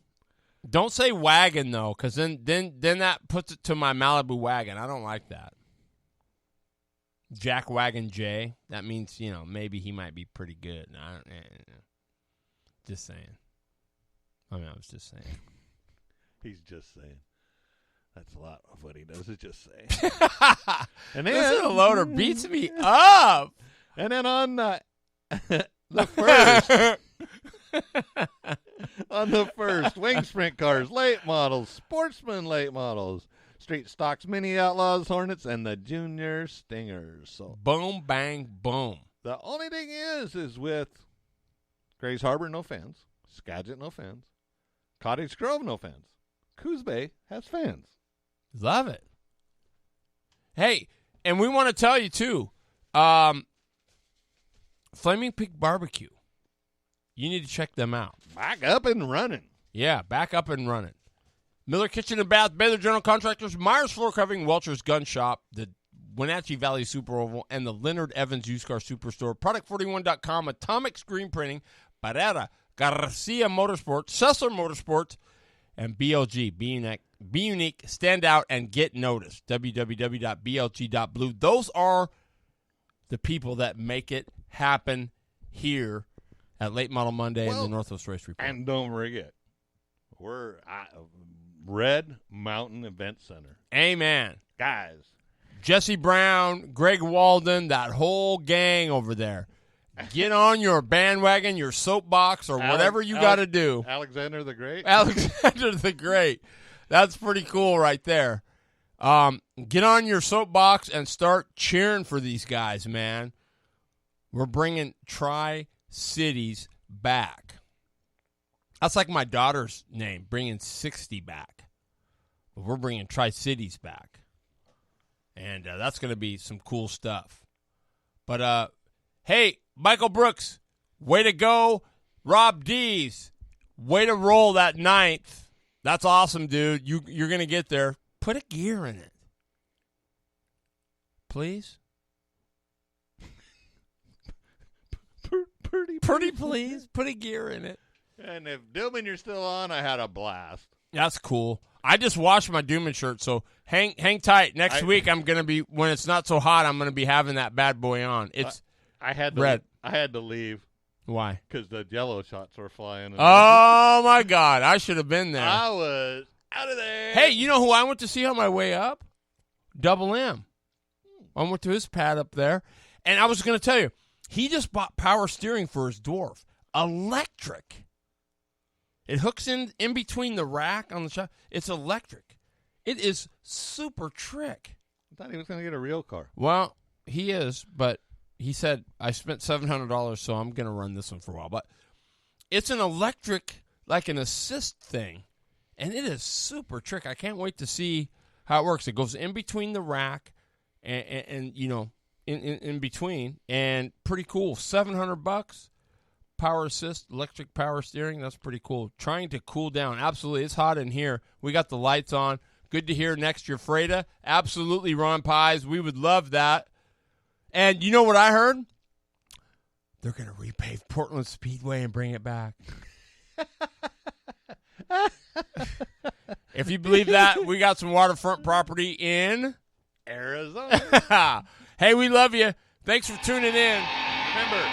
S2: Don't say wagon, though, because then that puts it to my Malibu wagon. I don't like that. Jack Wagon J. That means, maybe he might be pretty good. Just saying. I was just saying.
S1: He's just saying. That's a lot of what he does is just saying. And then
S2: Listen to Loader beats me up.
S1: And then on the first, wing sprint cars, late models, sportsman late models, street stocks, mini outlaws, Hornets, and the junior Stingers. So
S2: Boom, bang, boom.
S1: the only thing is with Grays Harbor, no fans. Skagit, no fans. Cottage Grove, no fans. Coos Bay has fans.
S2: Love it. Hey, and we want to tell you, too, Flaming Pig Barbecue. You need to check them out.
S1: Back up and running.
S2: Yeah, back up and running. Miller Kitchen and Bath, Baylor General Contractors, Myers Floor Covering, Welcher's Gun Shop, the Wenatchee Valley Super Oval, and the Leonard Evans Used Car Superstore, Product41.com, Atomic Screen Printing, Barrera, Garcia Motorsports, Sessler Motorsports, and BLG. Be unique, stand out, and get noticed. www.blg.blue. Those are the people that make it happen here at Late Model Monday and the Northwest Race Report.
S1: And don't forget, we're Red Mountain Event Center.
S2: Amen.
S1: Guys.
S2: Jesse Brown, Greg Walden, that whole gang over there. Get on your bandwagon, your soapbox, or whatever you got to do.
S1: Alexander the Great?
S2: Alexander the Great. That's pretty cool right there. Get on your soapbox and start cheering for these guys, man. We're bringing Tri-Cities back. That's like my daughter's name, bringing 60 back. But we're bringing Tri-Cities back. And that's going to be some cool stuff. But, hey, Michael Brooks, way to go. Rob Dees, way to roll that 9th. That's awesome, dude. You're going to get there. Put a gear in it. Please? Pretty please. Put a gear in it.
S1: And if Dillman, you're still on, I had a blast.
S2: That's cool. I just washed my Dooman shirt, so hang tight. Next week, I'm going to be, when it's not so hot, I'm going to be having that bad boy on. It's
S1: I had to
S2: red.
S1: I had to leave.
S2: Why?
S1: Because the yellow shots were flying.
S2: Oh, my God. I should have been there.
S1: I was out of there.
S2: Hey, you know who I went to see on my way up? Double M. I went to his pad up there. And I was going to tell you, he just bought power steering for his dwarf. Electric. It hooks in between the rack on the shop. It's electric. It is super trick.
S1: I thought he was going to get a real car.
S2: Well, he is, but he said, I spent $700, so I'm going to run this one for a while. But it's an electric, like an assist thing, and it is super tricky. I can't wait to see how it works. It goes in between the rack and you know, in between, and pretty cool. $700, power assist, electric power steering. That's pretty cool. Trying to cool down. Absolutely. It's hot in here. We got the lights on. Good to hear next year, Freda. Absolutely, Ron Pies. We would love that. And you know what I heard? They're going to repave Portland Speedway and bring it back. If you believe that, we got some waterfront property in
S1: Arizona.
S2: Hey, we love you. Thanks for tuning in.
S1: Remember,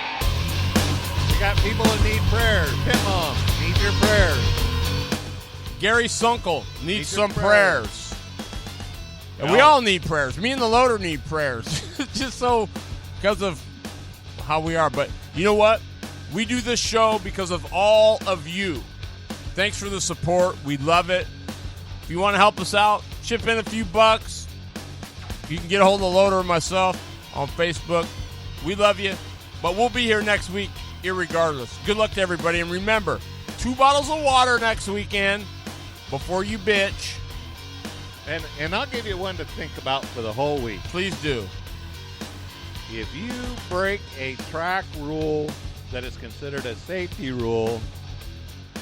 S1: we got people that need prayers. Pit Mom, need your prayers.
S2: Gary Sunkel needs
S1: Need
S2: some
S1: your
S2: prayers. And we all need prayers. Me and the loader need prayers. Just so, because of how we are. But you know what? We do this show because of all of you. Thanks for the support. We love it. If you want to help us out, chip in a few bucks. You can get a hold of the loader or myself on Facebook. We love you. But we'll be here next week, irregardless. Good luck to everybody. And remember, 2 bottles of water next weekend before you bitch.
S1: And I'll give you one to think about for the whole week.
S2: Please do.
S1: If you break a track rule that is considered a safety rule,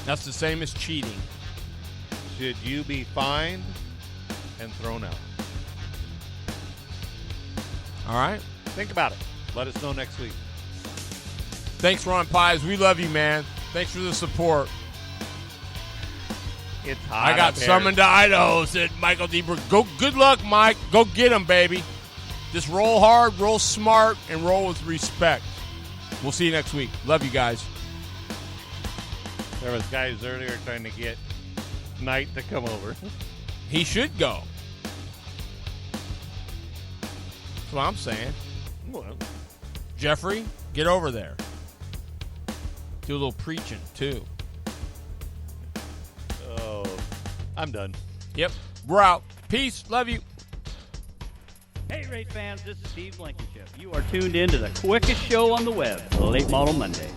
S2: That's the same as cheating.
S1: should you be fined and thrown out?
S2: All right?
S1: Think about it. Let us know next week.
S2: Thanks, Ron Pies. We love you, man. Thanks for the support.
S1: It's hot.
S2: I got
S1: up here.
S2: summoned to Idaho, said Michael Deeper. Go, good luck, Mike. Go get him, baby. Just roll hard, roll smart, and roll with respect. We'll see you next week. Love you guys.
S1: There was guys earlier trying to get Knight to come over.
S2: He should go. That's what I'm saying.
S1: Well,
S2: Jeffrey, get over there. Do a little preaching, too.
S1: oh, I'm done.
S2: Yep. We're out. Peace. Love you.
S3: Hey, race fans, this is Steve Blankenship. You are tuned in to the quickest show on the web, Late Model Mondays.